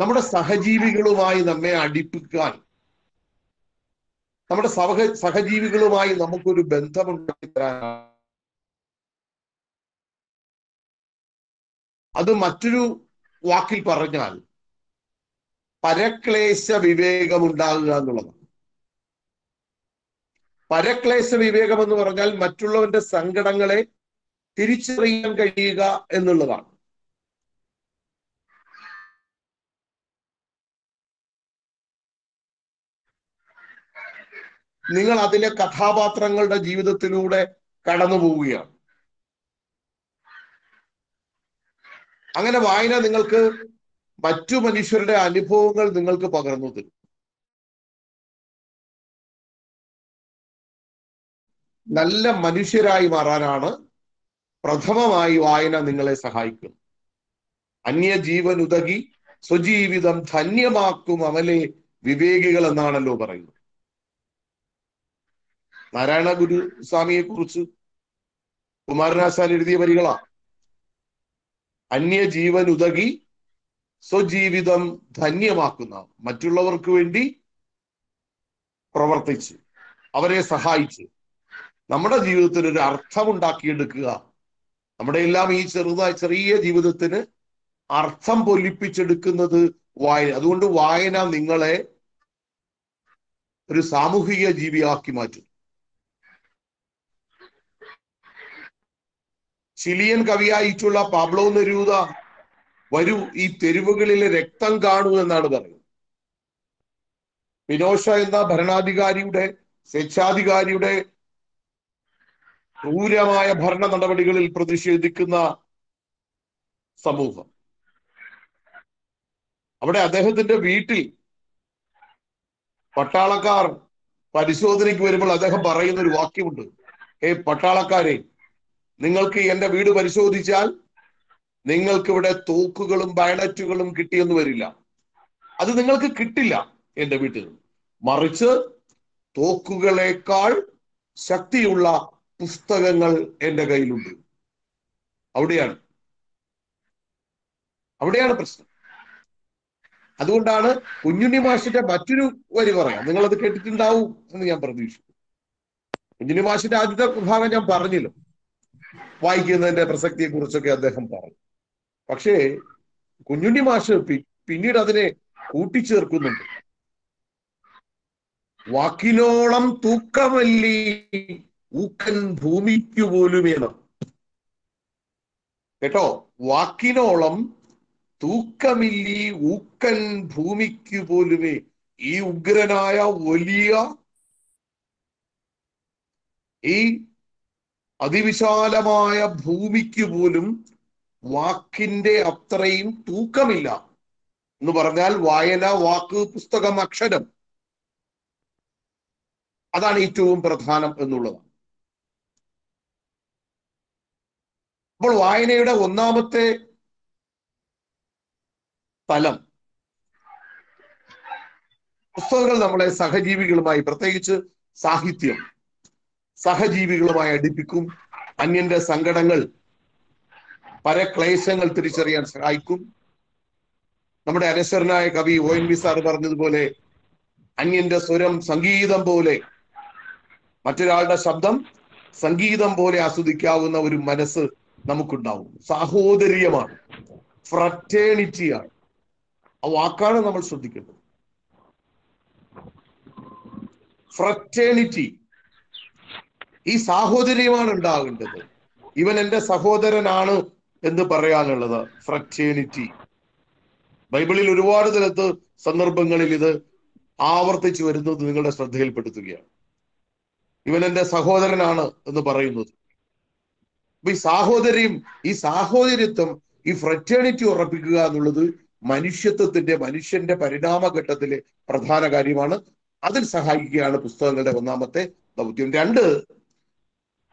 നമ്മുടെ സഹജീവികളുമായി നമ്മെ അടുപ്പിക്കാൻ, നമ്മുടെ സഹജീവികളുമായി നമുക്കൊരു ബന്ധമുണ്ടാക്കി തരാൻ, അത് മറ്റൊരു വാക്കിൽ പറഞ്ഞാൽ പരക്ലേശ വിവേകമുണ്ടാകുക എന്നുള്ളതാണ്. പരക്ലേശ വിവേകം എന്ന് പറഞ്ഞാൽ മറ്റുള്ളവന്റെ സങ്കടങ്ങളെ തിരിച്ചറിയാൻ കഴിയുക എന്നുള്ളതാണ്. നിങ്ങൾ അതിലെ കഥാപാത്രങ്ങളുടെ ജീവിതത്തിലൂടെ കടന്നു പോവുകയാണ്. അങ്ങനെ വായന നിങ്ങൾക്ക് മറ്റു മനുഷ്യരുടെ അനുഭവങ്ങൾ നിങ്ങൾക്ക് പകർന്നു തരും. നല്ല മനുഷ്യരായി മാറാനാണ് പ്രഥമമായി വായന നിങ്ങളെ സഹായിക്കുന്നത്. അന്യജീവൻ ഉതകി സ്വജീവിതം ധന്യമാക്കും അമലെ വിവേകികൾ എന്നാണല്ലോ പറയുന്നത്. നാരായണ ഗുരുസ്വാമിയെ കുറിച്ച് കുമാരനാശാൻ എഴുതിയ വരികളാ. അന്യജീവൻ ഉതകി സ്വജീവിതം ധന്യമാക്കുന്ന, മറ്റുള്ളവർക്ക് വേണ്ടി പ്രവർത്തിച്ച് അവരെ സഹായിച്ച് നമ്മുടെ ജീവിതത്തിന് ഒരു അർത്ഥമുണ്ടാക്കിയെടുക്കുക. നമ്മുടെ എല്ലാം ഈ ചെറിയ ജീവിതത്തിന് അർത്ഥം പൊലിപ്പിച്ചെടുക്കുന്നത് വായന. അതുകൊണ്ട് വായന നിങ്ങളെ ഒരു സാമൂഹിക ജീവിയാക്കി മാറ്റും. ചിലിയൻ കവിയായിട്ടുള്ള പാബ്ലോ നെരൂദ വരൂ ഈ തെരുവുകളിലെ രക്തം കാണൂ എന്നാണ് പറയുന്നത്. പിനോഷ എന്ന ഭരണാധികാരിയുടെ, സ്വേച്ഛാധികാരിയുടെ ക്രൂരമായ ഭരണ നടപടികളിൽ പ്രതിഷേധിക്കുന്ന സമൂഹം. അവിടെ അദ്ദേഹത്തിന്റെ വീട്ടിൽ പട്ടാളക്കാർ പരിശോധനയ്ക്ക് വരുമ്പോൾ അദ്ദേഹം പറയുന്ന ഒരു വാക്യമുണ്ട്. പട്ടാളക്കാരെ, നിങ്ങൾക്ക് എന്റെ വീട് പരിശോധിച്ചാൽ നിങ്ങൾക്ക് ഇവിടെ തോക്കുകളും ബയണറ്റുകളും കിട്ടിയെന്ന് വരില്ല. അത് നിങ്ങൾക്ക് കിട്ടില്ല എന്റെ വീട്ടിൽ. മറിച്ച് തോക്കുകളേക്കാൾ ശക്തിയുള്ള പുസ്തകങ്ങൾ എന്റെ കയ്യിലുണ്ട്. അവിടെയാണ് പ്രശ്നം. അതുകൊണ്ടാണ് കുഞ്ഞുണ്ണി മാഷിന്റെ മറ്റൊരു വരി പറയാം. നിങ്ങളത് കേട്ടിട്ടുണ്ടാവും എന്ന് ഞാൻ പ്രതീക്ഷിക്കുന്നു. കുഞ്ഞുണ്ണി മാഷിന്റെ ആദ്യത്തെ ഭാഗം ഞാൻ പറഞ്ഞല്ലോ, വായിക്കുന്നതിന്റെ പ്രസക്തിയെ കുറിച്ചൊക്കെ അദ്ദേഹം പറഞ്ഞു. പക്ഷേ കുഞ്ഞുണ്ണി മാഷ് പിന്നീട് അതിനെ കൂട്ടിച്ചേർക്കുന്നുണ്ട്. വാക്കിനോളം തൂക്കമല്ലി ഊക്കൻ ഭൂമിക്കു പോലുമേണം. കേട്ടോ, വാക്കിനോളം തൂക്കമില്ലി ഊക്കൻ ഭൂമിക്കു പോലുമേ. ഈ ഉഗ്രനായ വലിയ ഈ അതിവിശാലമായ ഭൂമിക്ക് പോലും വാക്കിന്റെ അത്രയും തൂക്കമില്ല എന്ന് പറഞ്ഞാൽ വായന, വാക്ക്, പുസ്തകം, അക്ഷരം, അതാണ് ഏറ്റവും പ്രധാനം എന്നുള്ളതാണ്. അപ്പോൾ വായനയുടെ ഒന്നാമത്തെ തലം, പുസ്തകങ്ങൾ നമ്മളെ സഹജീവികളുമായി, പ്രത്യേകിച്ച് സാഹിത്യം സഹജീവികളുമായി അടുപ്പിക്കും. അന്യന്റെ സങ്കടങ്ങൾ, പരക്ലേശങ്ങൾ തിരിച്ചറിയാൻ സഹായിക്കും. നമ്മുടെ അനശ്വരനായ കവി ONV സാർ പറഞ്ഞതുപോലെ അന്യന്റെ സ്വരം സംഗീതം പോലെ, മറ്റൊരാളുടെ ശബ്ദം സംഗീതം പോലെ ആസ്വദിക്കാവുന്ന ഒരു മനസ്സ് നമുക്കുണ്ടാവും. സാഹോദര്യമാണ്, ഫ്രറ്റേണിറ്റിയാണ്. ആ വാക്കാണ് നമ്മൾ ശ്രദ്ധിക്കേണ്ടത്. ഫ്രറ്റേണിറ്റി, ഈ സാഹോദര്യമാണ് ഉണ്ടാകേണ്ടത്. ഇവൻ എൻ്റെ സഹോദരനാണ് എന്ന് പറയാനുള്ളത് ഫ്രറ്റേണിറ്റി. ബൈബിളിൽ ഒരുപാട് തരത്ത് സന്ദർഭങ്ങളിൽ ഇത് ആവർത്തിച്ചു വരുന്നത് നിങ്ങളുടെ ശ്രദ്ധയിൽപ്പെടുത്തുകയാണ്. ഇവൻ എൻ്റെ സഹോദരനാണ് എന്ന് പറയുന്നത്. അപ്പൊ ഈ സാഹോദര്യത്വം, ഈ ഫ്രറ്റേണിറ്റി ഉറപ്പിക്കുക എന്നുള്ളത് മനുഷ്യന്റെ പരിണാമഘട്ടത്തിലെ പ്രധാന കാര്യമാണ്. അതിൽ സഹായിക്കുകയാണ് പുസ്തകങ്ങളുടെ ഒന്നാമത്തെ ദൗത്യം. 2,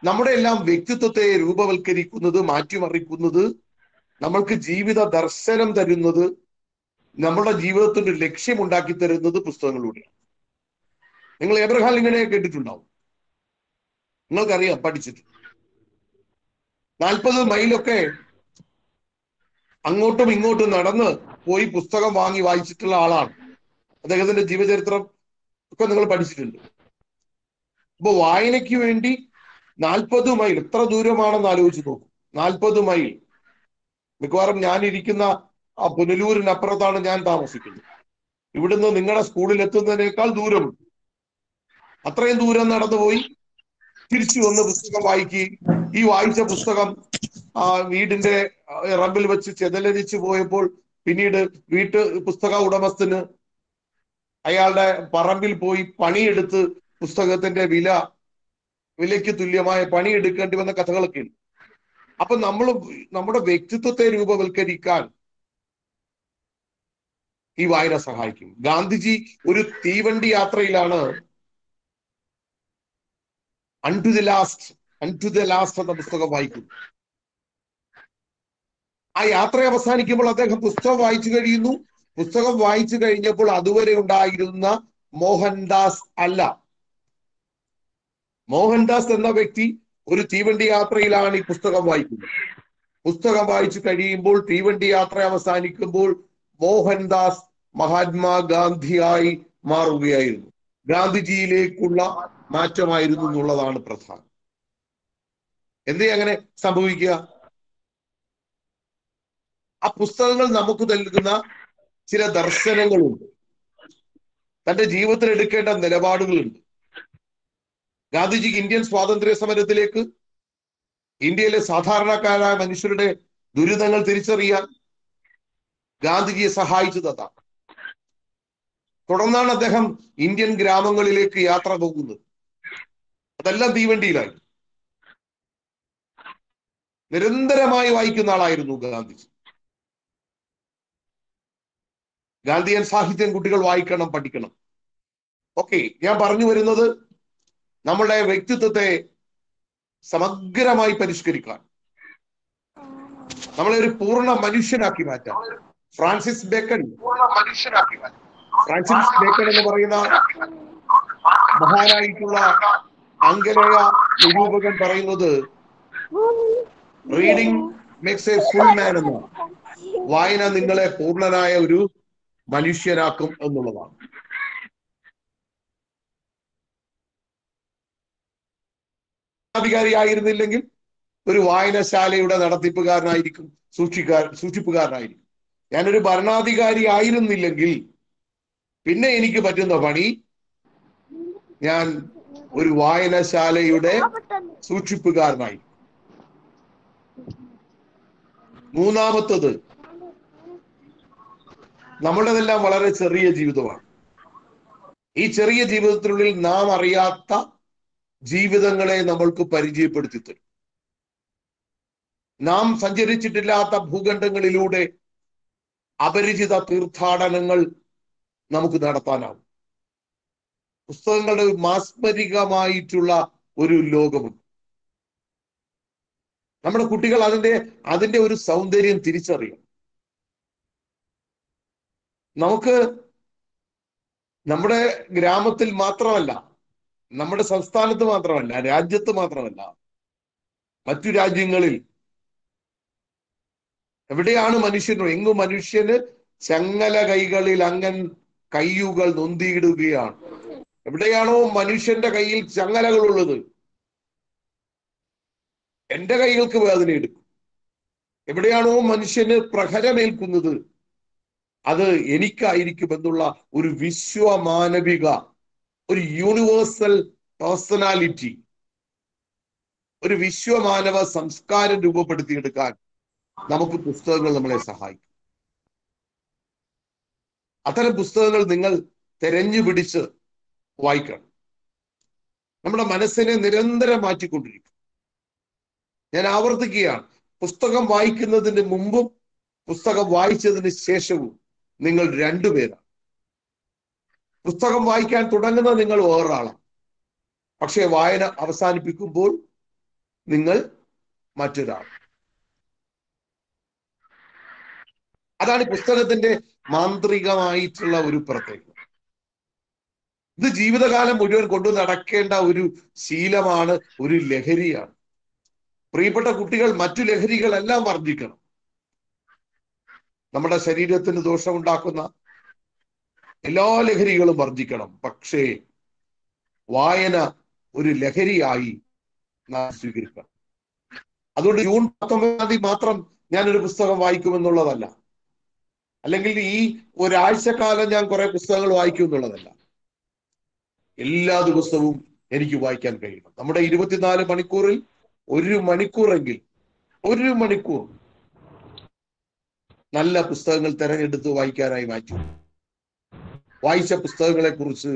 നമ്മുടെ എല്ലാം വ്യക്തിത്വത്തെ രൂപവൽക്കരിക്കുന്നത്, മാറ്റിമറിക്കുന്നത്, നമ്മൾക്ക് ജീവിത ദർശനം തരുന്നത്, നമ്മുടെ ജീവിതത്തിന്റെ ലക്ഷ്യമുണ്ടാക്കി തരുന്നത് പുസ്തകങ്ങളിലൂടെയാണ്. നിങ്ങൾ എബ്രഹാം ലിങ്കനെ കേട്ടിട്ടുണ്ടാവും, നിങ്ങൾക്കറിയാം, പഠിച്ചിട്ട്. 40 മൈലൊക്കെ അങ്ങോട്ടും ഇങ്ങോട്ടും നടന്ന് പോയി പുസ്തകം വാങ്ങി വായിച്ചിട്ടുള്ള ആളാണ്. അദ്ദേഹത്തിന്റെ ജീവചരിത്രം ഒക്കെ നിങ്ങൾ പഠിച്ചിട്ടുണ്ട്. അപ്പൊ വായനയ്ക്ക് വേണ്ടി 40 മൈൽ, എത്ര ദൂരമാണെന്ന് ആലോചിച്ച് നോക്കും. 40 മൈൽ. മിക്കവാറും ഞാൻ ഇരിക്കുന്ന ആ പുനലൂരിനപ്പുറത്താണ് ഞാൻ താമസിക്കുന്നത്. ഇവിടുന്ന് നിങ്ങളുടെ സ്കൂളിൽ എത്തുന്നതിനേക്കാൾ ദൂരമുണ്ട്. അത്രയും ദൂരം നടന്നുപോയി തിരിച്ചു വന്ന് പുസ്തകം വായിക്കുകയും ഈ വായിച്ച പുസ്തകം വീടിന്റെ റമ്പിൽ വെച്ച് ചെതലരിച്ചു പോയപ്പോൾ പിന്നീട് പുസ്തക ഉടമസ്ഥന് അയാളുടെ പറമ്പിൽ പോയി പണിയെടുത്ത് പുസ്തകത്തിന്റെ വിലയ്ക്ക് തുല്യമായ പണിയെടുക്കേണ്ടി വന്ന കഥകളൊക്കെ ഉണ്ട്. അപ്പൊ നമ്മുടെ വ്യക്തിത്വത്തെ രൂപവൽക്കരിക്കാൻ ഈ വായന സഹായിക്കും. ഗാന്ധിജി ഒരു തീവണ്ടി യാത്രയിലാണ് അൺടു ദ ലാസ്റ്റ് എന്ന പുസ്തകം വായിക്കുന്നു. ആ യാത്ര അവസാനിക്കുമ്പോൾ അദ്ദേഹം പുസ്തകം വായിച്ചു കഴിയുന്നു. പുസ്തകം വായിച്ചു കഴിഞ്ഞപ്പോൾ അതുവരെ ഉണ്ടായിരുന്ന മോഹൻദാസ് അല്ല. മോഹൻദാസ് എന്ന വ്യക്തി ഒരു തീവണ്ടി യാത്രയിലാണ് ഈ പുസ്തകം വായിക്കുന്നത്. പുസ്തകം വായിച്ചു കഴിയുമ്പോൾ, തീവണ്ടി യാത്ര അവസാനിക്കുമ്പോൾ മോഹൻദാസ് മഹാത്മാഗാന്ധിയായി മാറുകയായിരുന്നു. ഗാന്ധിജിയിലേക്കുള്ള മാറ്റമായിരുന്നു എന്നുള്ളതാണ് പ്രധാനം. എന്തേ അങ്ങനെ സംഭവിക്കുക? ആ പുസ്തകങ്ങൾ നമുക്ക് നൽകുന്ന ചില ദർശനങ്ങളുണ്ട്, തന്റെ ജീവിതത്തിൽ എടുക്കേണ്ട നിലപാടുകളുണ്ട്. ഗാന്ധിജിക്ക് ഇന്ത്യൻ സ്വാതന്ത്ര്യ സമരത്തിലേക്ക്, ഇന്ത്യയിലെ സാധാരണക്കാരായ മനുഷ്യരുടെ ദുരിതങ്ങൾ തിരിച്ചറിയാൻ ഗാന്ധിജിയെ സഹായിച്ചതാണ്. തുടർന്നാണ് അദ്ദേഹം ഇന്ത്യൻ ഗ്രാമങ്ങളിലേക്ക് യാത്ര പോകുന്നത്. അതെല്ലാം തീവണ്ടിയിലായി. നിരന്തരമായി വായിക്കുന്ന ആളായിരുന്നു ഗാന്ധിജി. ഗാന്ധിയൻ സാഹിത്യം കുട്ടികൾ വായിക്കണം, പഠിക്കണം. ഓക്കെ, ഞാൻ പറഞ്ഞു വരുന്നത് നമ്മുടെ വ്യക്തിത്വത്തെ സമഗ്രമായി പരിഷ്കരിക്കാൻ, നമ്മളെ ഒരു പൂർണ്ണ മനുഷ്യനാക്കി മാറ്റാം. ഫ്രാൻസിസ് ബേക്കൺ എന്ന് പറയുന്ന മഹാനായിട്ടുള്ള ആംഗലേയ നിരൂപകൻ പറയുന്നത് റീഡിംഗ് മേക്സ് എ ഫുൾ മാൻ എന്നാണ്. വായന നിങ്ങളെ പൂർണ്ണനായ ഒരു മനുഷ്യനാക്കും എന്നുള്ളതാണ്. അധികാരിയായിരുന്നില്ലെങ്കിൽ ഒരു വായനശാലയുടെ നടത്തിപ്പുകാരനായിരിക്കും, സൂക്ഷിപ്പുകാരനായിരിക്കും. ഞാനൊരു ഭരണാധികാരി ആയിരുന്നില്ലെങ്കിൽ പിന്നെ എനിക്ക് പറ്റുന്ന പണി, ഞാൻ ഒരു വായനശാലയുടെ സൂക്ഷിപ്പുകാരനായി. മൂന്നാമത്തത്, നമ്മുടേതെല്ലാം വളരെ ചെറിയ ജീവിതമാണ്. ഈ ചെറിയ ജീവിതത്തിനുള്ളിൽ നാം അറിയാത്ത ജീവിതങ്ങളെ നമ്മൾക്ക് പരിചയപ്പെടുത്തി തരും. നാം സഞ്ചരിച്ചിട്ടില്ലാത്ത ഭൂഖണ്ഡങ്ങളിലൂടെ അപരിചിത തീർത്ഥാടനങ്ങൾ നമുക്ക് നടത്താനാവും. പുസ്തകങ്ങളുടെ മാസ്മരികമായിട്ടുള്ള ഒരു ലോകമുണ്ട്. നമ്മുടെ കുട്ടികൾ അതിന്റെ ഒരു സൗന്ദര്യം തിരിച്ചറിയണം. നമുക്ക് നമ്മുടെ ഗ്രാമത്തിൽ മാത്രമല്ല, നമ്മുടെ സംസ്ഥാനത്ത് മാത്രമല്ല, രാജ്യത്ത് മാത്രമല്ല, മറ്റു രാജ്യങ്ങളിൽ എവിടെയാണ് എങ്ങും മനുഷ്യന് ചങ്ങല കൈകളിൽ കയ്യുകൾ നൊന്തിയിടുകയാണ്. എവിടെയാണോ മനുഷ്യന്റെ കയ്യിൽ ചങ്ങലകളുള്ളത്, എന്റെ കൈകൾക്ക് വേദന എടുക്കും. എവിടെയാണോ മനുഷ്യന് പ്രഹരമേൽക്കുന്നത്, അത് എനിക്കായിരിക്കും എന്നുള്ള ഒരു വിശ്വമാനവിക, ഒരു യൂണിവേഴ്സൽ പേഴ്സണാലിറ്റി, ഒരു വിശ്വമാനവ സംസ്കാരം രൂപപ്പെടുത്തിയെടുക്കാൻ നമുക്ക് പുസ്തകങ്ങൾ നമ്മളെ സഹായിക്കും. അത്തരം പുസ്തകങ്ങൾ നിങ്ങൾ തെരഞ്ഞു പിടിച്ച് വായിക്കണം. നമ്മുടെ മനസ്സിനെ നിരന്തരം മാറ്റിക്കൊണ്ടിരിക്കും. ഞാൻ ആവർത്തിക്കുകയാണ്, പുസ്തകം വായിക്കുന്നതിന് മുമ്പും പുസ്തകം വായിച്ചതിന് ശേഷവും നിങ്ങൾ രണ്ടുപേരാണ്. പുസ്തകം വായിക്കാൻ തുടങ്ങുന്ന നിങ്ങൾ വേറൊരാളാണ്, പക്ഷെ വായന അവസാനിപ്പിക്കുമ്പോൾ നിങ്ങൾ മറ്റൊരാൾ. അതാണ് പുസ്തകത്തിന്റെ മാന്ത്രികമായിട്ടുള്ള ഒരു പ്രത്യേകത. ഇത് ജീവിതകാലം മുഴുവൻ കൊണ്ടു നടക്കേണ്ട ഒരു ശീലമാണ്, ഒരു ലഹരിയാണ്. പ്രിയപ്പെട്ട കുട്ടികൾ, മറ്റു ലഹരികളെല്ലാം വർദ്ധിക്കണം. നമ്മുടെ ശരീരത്തിന് ദോഷമുണ്ടാക്കുന്ന എല്ലാ ലഹരികളും വർജിക്കണം. പക്ഷേ വായന ഒരു ലഹരിയായി നാം സ്വീകരിക്കണം. അതുകൊണ്ട് ജൂൺ 19 മാത്രം ഞാനൊരു പുസ്തകം വായിക്കുമെന്നുള്ളതല്ല, അല്ലെങ്കിൽ ഈ ഒരാഴ്ചക്കാലം ഞാൻ കുറെ പുസ്തകങ്ങൾ വായിക്കും എന്നുള്ളതല്ല. എല്ലാ ദിവസവും എനിക്ക് വായിക്കാൻ കഴിയണം. നമ്മുടെ 24 മണിക്കൂറിൽ 1 മണിക്കൂറെങ്കിൽ 1 മണിക്കൂർ നല്ല പുസ്തകങ്ങൾ തിരഞ്ഞെടുത്ത് വായിക്കാനായി മാറ്റി. വായിച്ച പുസ്തകങ്ങളെ കുറിച്ച്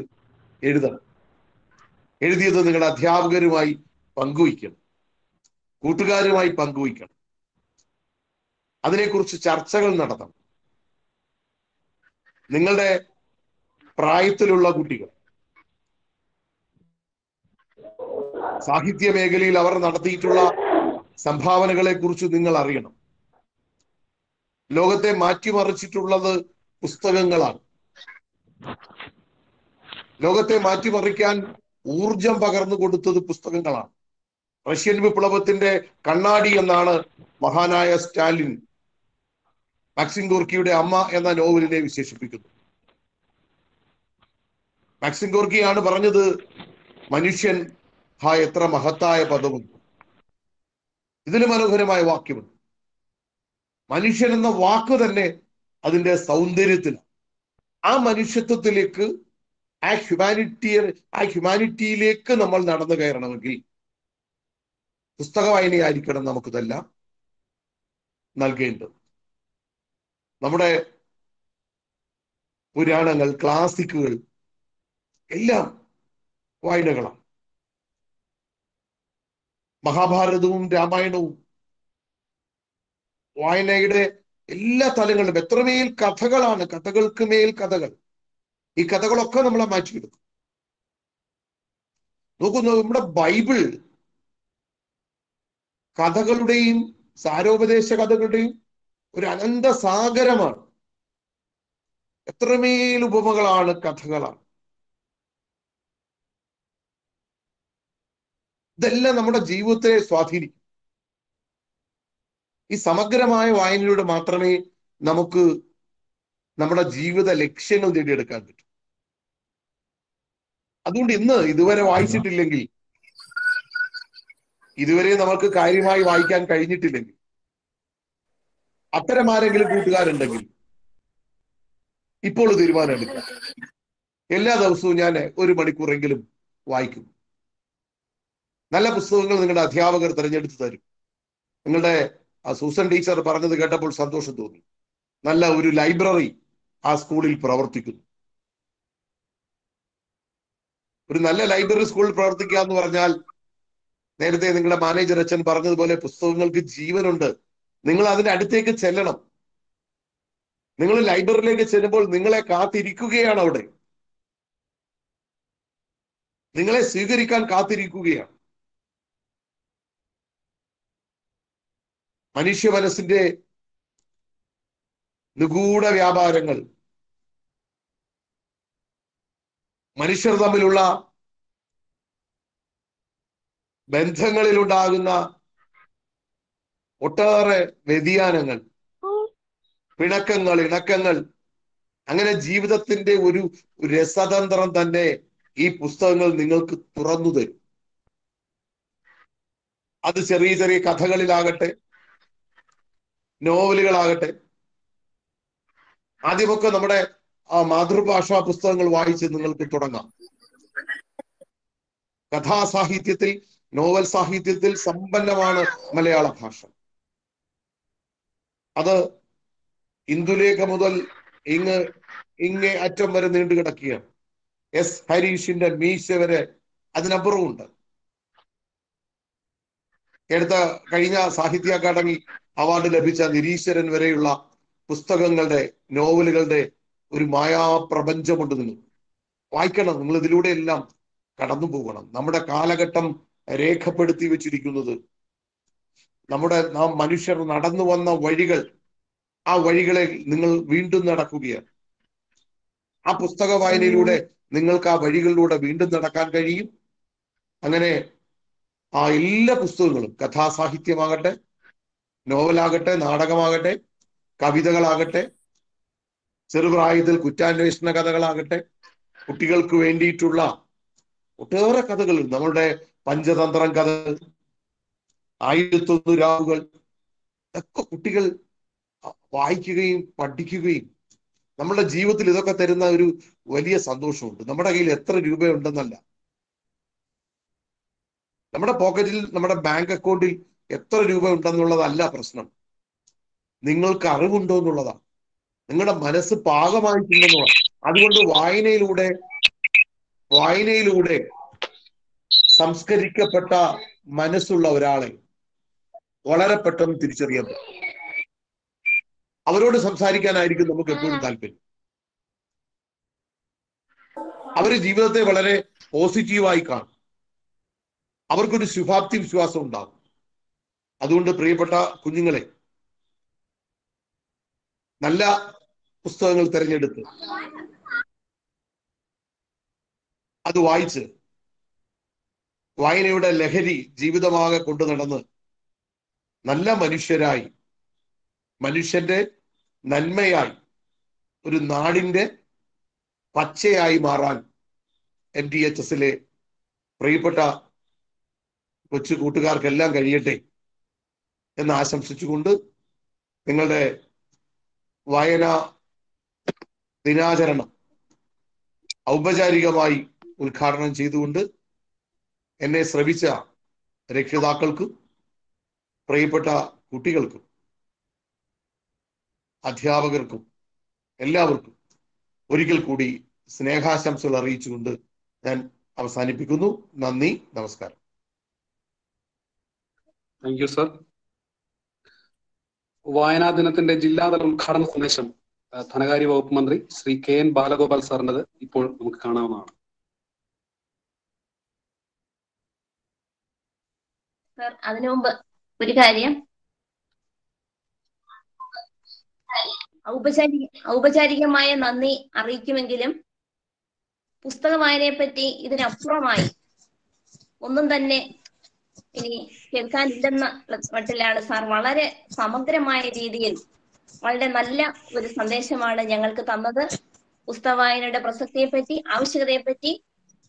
എഴുതണം. എഴുതിയത് നിങ്ങളുടെ അധ്യാപകരുമായി പങ്കുവയ്ക്കണം, കൂട്ടുകാരുമായി പങ്കുവയ്ക്കണം. അതിനെക്കുറിച്ച് ചർച്ചകൾ നടത്തണം. നിങ്ങളുടെ പ്രായത്തിലുള്ള കുട്ടികൾ സാഹിത്യ മേഖലയിൽ അവർ നടത്തിയിട്ടുള്ള സംഭാവനകളെ കുറിച്ച് നിങ്ങൾ അറിയണം. ലോകത്തെ മാറ്റിമറിച്ചിട്ടുള്ളത് പുസ്തകങ്ങളാണ്. ലോകത്തെ മാറ്റിമറിക്കാൻ ഊർജം പകർന്നു കൊടുത്തത് പുസ്തകങ്ങളാണ്. റഷ്യൻ വിപ്ലവത്തിന്റെ കണ്ണാടി എന്നാണ് മഹാനായ സ്റ്റാലിൻ മാക്സിം ഗോർക്കിയുടെ അമ്മ എന്ന നോവലിനെ വിശേഷിപ്പിക്കുന്നത്. മാക്സിം ഗോർക്കിയാണ് പറഞ്ഞത്, മനുഷ്യൻ എത്ര മഹത്തായ പദമുണ്ട്. ഇതിന് മനോഹരമായ വാക്യമുണ്ട്. മനുഷ്യൻ എന്ന വാക്ക് തന്നെ അതിന്റെ സൗന്ദര്യത്തിലാണ്. ആ മനുഷ്യത്വത്തിലേക്ക്, ആ ഹ്യൂമാനിറ്റിയിലേക്ക് നമ്മൾ നടന്നു കയറണമെങ്കിൽ പുസ്തക വായനയായിരിക്കണം നമുക്കിതെല്ലാം നൽകേണ്ടത്. നമ്മുടെ പുരാണങ്ങൾ, ക്ലാസിക്കുകൾ എല്ലാം വായനകളാണ്. മഹാഭാരതവും രാമായണവും വായനയുടെ എല്ലാ തലങ്ങളിലും എത്രമേൽ കഥകളാണ്, കഥകൾക്ക് മേൽ കഥകൾ. ഈ കഥകളൊക്കെ നമ്മളെ മാറ്റിയെടുക്കും. നോക്കുന്നു, നമ്മുടെ ബൈബിൾ കഥകളുടെയും സാരോപദേശ കഥകളുടെയും ഒരു അനന്ത സാഗരമാണ്. എത്രമേൽ ഉപമകളാണ്, കഥകളാണ്. ഇതെല്ലാം നമ്മുടെ ജീവിതത്തെ സ്വാധീനിക്കും. ഈ സമഗ്രമായ വായനയിലൂടെ മാത്രമേ നമുക്ക് നമ്മുടെ ജീവിത ലക്ഷ്യങ്ങൾ നേടിയെടുക്കാൻ പറ്റൂ. അതുകൊണ്ട് ഇന്ന് ഇതുവരെ വായിച്ചിട്ടില്ലെങ്കിൽ, ഇതുവരെ നമുക്ക് കാര്യമായി വായിക്കാൻ കഴിഞ്ഞിട്ടില്ലെങ്കിൽ, അത്തരം ആരെങ്കിലും കൂട്ടുകാരുണ്ടെങ്കിൽ ഇപ്പോൾ തീരുമാനം എടുക്കാം. എല്ലാ ദിവസവും ഞാൻ 1 മണിക്കൂറെങ്കിലും വായിക്കും. നല്ല പുസ്തകങ്ങൾ നിങ്ങളുടെ അധ്യാപകർ തിരഞ്ഞെടുത്ത് തരും. നിങ്ങളുടെ സൂസൻ ടീച്ചർ പറഞ്ഞത് കേട്ടപ്പോൾ സന്തോഷം തോന്നി. നല്ല ഒരു ലൈബ്രറി ആ സ്കൂളിൽ പ്രവർത്തിക്കുന്നു. ഒരു നല്ല ലൈബ്രറി സ്കൂളിൽ പ്രവർത്തിക്കുക എന്ന് പറഞ്ഞാൽ, നേരത്തെ നിങ്ങളുടെ മാനേജർ അച്ഛൻ പറഞ്ഞതുപോലെ പുസ്തകങ്ങൾക്ക് ജീവനുണ്ട്. നിങ്ങൾ അതിന്റെ അടുത്തേക്ക് ചെല്ലണം. നിങ്ങൾ ലൈബ്രറിയിലേക്ക് ചെല്ലുമ്പോൾ നിങ്ങളെ കാത്തിരിക്കുകയാണ്. അവിടെ നിങ്ങളെ സ്വീകരിക്കാൻ കാത്തിരിക്കുകയാണ്. മനുഷ്യ മനസ്സിന്റെ നിഗൂഢ വ്യാപാരങ്ങൾ, മനുഷ്യർ തമ്മിലുള്ള ബന്ധങ്ങളിലുണ്ടാകുന്ന ഒട്ടേറെ വ്യതിയാനങ്ങൾ, പിണക്കങ്ങൾ, ഇണക്കങ്ങൾ, അങ്ങനെ ജീവിതത്തിന്റെ ഒരു രസതന്ത്രം തന്നെ ഈ പുസ്തകങ്ങൾ നിങ്ങൾക്ക് തുറന്നു തരും. അത് ചെറിയ ചെറിയ കഥകളിലാകട്ടെ, നോവലുകളാകട്ടെ. ആദ്യമൊക്കെ നമ്മുടെ മാതൃഭാഷാ പുസ്തകങ്ങൾ വായിച്ച് നിങ്ങൾക്ക് തുടങ്ങാം. കഥാസാഹിത്യത്തിൽ, നോവൽ സാഹിത്യത്തിൽ സമ്പന്നമാണ് മലയാള ഭാഷ. അത് ഇന്ദുലേഖ മുതൽ ഇങ്ങേ അറ്റം വരെ നീണ്ടു കിടക്കുകയാണ്. എസ് ഹരീഷിന്റെ മീശ വരെ അതിനപ്പുറമുണ്ട്. കഴിഞ്ഞ സാഹിത്യ അക്കാദമി അവാർഡ് ലഭിച്ച നിരീശ്വരൻ വരെയുള്ള പുസ്തകങ്ങളുടെ, നോവലുകളുടെ ഒരു മായാപ്രപഞ്ചമുണ്ട്. നിങ്ങൾ വായിക്കണം. നിങ്ങൾ ഇതിലൂടെ എല്ലാം കടന്നു പോകണം. നമ്മുടെ കാലഘട്ടം രേഖപ്പെടുത്തി വെച്ചിരിക്കുന്നത്, നാം മനുഷ്യർ നടന്നു വന്ന വഴികൾ, ആ വഴികളെ നിങ്ങൾ വീണ്ടും നടക്കുകയാണ്. ആ പുസ്തക വായനയിലൂടെ നിങ്ങൾക്ക് ആ വഴികളിലൂടെ വീണ്ടും നടക്കാൻ കഴിയും. അങ്ങനെ ആ എല്ലാ പുസ്തകങ്ങളും, കഥാസാഹിത്യമാകട്ടെ, നോവലാകട്ടെ, നാടകമാകട്ടെ, കവിതകളാകട്ടെ, ചെറുപ്രായത്തിൽ കുറ്റാന്വേഷണ കഥകളാകട്ടെ, കുട്ടികൾക്ക് വേണ്ടിയിട്ടുള്ള ഒട്ടേറെ കഥകൾ, നമ്മളുടെ പഞ്ചതന്ത്രം കഥ, 1001 രാവുകൾ ഒക്കെ കുട്ടികൾ വായിക്കുകയും പഠിക്കുകയും നമ്മുടെ ജീവിതത്തിൽ ഇതൊക്കെ തരുന്ന ഒരു വലിയ സന്തോഷമുണ്ട്. നമ്മുടെ കയ്യിൽ എത്ര രൂപയുണ്ടെന്നല്ല, നമ്മുടെ പോക്കറ്റിൽ, നമ്മുടെ ബാങ്ക് അക്കൗണ്ടിൽ എത്ര രൂപ ഉണ്ടെന്നുള്ളതല്ല പ്രശ്നം. നിങ്ങൾക്ക് അറിവുണ്ടോ എന്നുള്ളതാണ്. നിങ്ങളുടെ മനസ്സ് പാകമായിട്ടുണ്ടെന്നുള്ളത്. അതുകൊണ്ട് വായനയിലൂടെ സംസ്കരിക്കപ്പെട്ട മനസ്സുള്ള ഒരാളെ വളരെ പെട്ടെന്ന് തിരിച്ചറിയാൻ പറ്റും. അവരോട് സംസാരിക്കാനായിരിക്കും നമുക്ക് എപ്പോഴും താല്പര്യം. അവര് ജീവിതത്തെ വളരെ പോസിറ്റീവായി കാണും. അവർക്കൊരു ശുഭാപ്തി വിശ്വാസം ഉണ്ടാകും. അതുകൊണ്ട് പ്രിയപ്പെട്ട കുഞ്ഞുങ്ങളെ, നല്ല പുസ്തകങ്ങൾ തിരഞ്ഞെടുത്ത് അത് വായിച്ച് വായനയുടെ ലഹരി ജീവിതമാകെ കൊണ്ടു നടന്ന് നല്ല മനുഷ്യരായി, മനുഷ്യന്റെ നന്മയായി, ഒരു നാടിന്റെ പച്ചയായി മാറാൻ MTHSലെ പ്രിയപ്പെട്ട കൊച്ചു കൂട്ടുകാർക്കെല്ലാം കഴിയട്ടെ എന്ന് ആശംസിച്ചുകൊണ്ട് നിങ്ങളുടെ വായനാ ദിനാചരണം ഔപചാരികമായി ഉദ്ഘാടനം ചെയ്തുകൊണ്ട് എന്നെ ശ്രവിച്ച രക്ഷിതാക്കൾക്കും പ്രിയപ്പെട്ട കുട്ടികൾക്കും അധ്യാപകർക്കും എല്ലാവർക്കും ഒരിക്കൽ കൂടി സ്നേഹാശംസകൾ അറിയിച്ചുകൊണ്ട് ഞാൻ അവസാനിപ്പിക്കുന്നു. നന്ദി, നമസ്കാരം. Thank you sir. വായനാ ദിനത്തിന്റെ ജില്ലാതല ഉദ്ഘാടന സന്ദേശം ധനകാര്യ വകുപ്പ് മന്ത്രി ശ്രീ KN ബാലഗോപാൽ സാറിൻ്റെത് ഇപ്പോൾ നമുക്ക് കാണാവുന്നതാണ്. സർ, അതിനു മുമ്പ് ഒരു കാര്യം, ഔപചാരികമായ നന്ദി അറിയിക്കുമെങ്കിലും പുസ്തക വായനയെ പറ്റി ഇതിനപ്പുറമായി ഒന്നും തന്നെ ഇനി കേൾക്കാനില്ലെന്ന മട്ടിലാണ് സാർ വളരെ സമഗ്രമായ രീതിയിൽ വളരെ നല്ല ഒരു സന്ദേശമാണ് ഞങ്ങൾക്ക് തന്നത്. പുസ്തക വായനയുടെ പ്രസക്തിയെപ്പറ്റി, ആവശ്യകതയെപ്പറ്റി,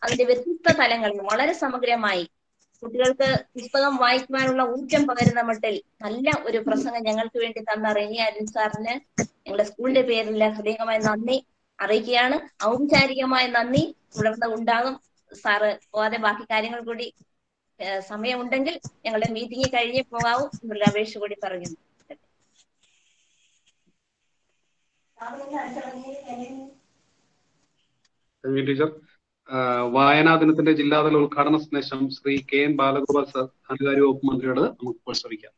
അതിന്റെ വ്യത്യസ്ത തലങ്ങളിൽ വളരെ സമഗ്രമായി കുട്ടികൾക്ക് പുസ്തകം വായിക്കുവാനുള്ള ഊർജം പകരുന്ന മട്ടിൽ നല്ല ഒരു പ്രസംഗം ഞങ്ങൾക്ക് വേണ്ടി തന്ന റെനി ആന്റണി സാറിന് ഞങ്ങളുടെ സ്കൂളിന്റെ പേരിൽ ഹൃദയമായ നന്ദി അറിയിക്കുകയാണ്. ഔപചാരികമായ നന്ദി തുടർന്ന് ഉണ്ടാകും. സാറ് പോവാതെ ബാക്കി കാര്യങ്ങൾ കൂടി സമയമുണ്ടെങ്കിൽ ഞങ്ങളുടെ മീറ്റിംഗ് കഴിഞ്ഞേ പോകാവൂ എന്നുള്ള അപേക്ഷ കൂടി പറയുന്നു. ടീച്ചർ, വായനാ ദിനത്തിന്റെ ജില്ലാതല ഉദ്ഘാടന സന്ദേശം ശ്രീ KN ബാലഗോപാൽ സർ, ധനകാര്യ വകുപ്പ് മന്ത്രിയോട് നമുക്ക് ഇപ്പോൾ ശ്രമിക്കാം.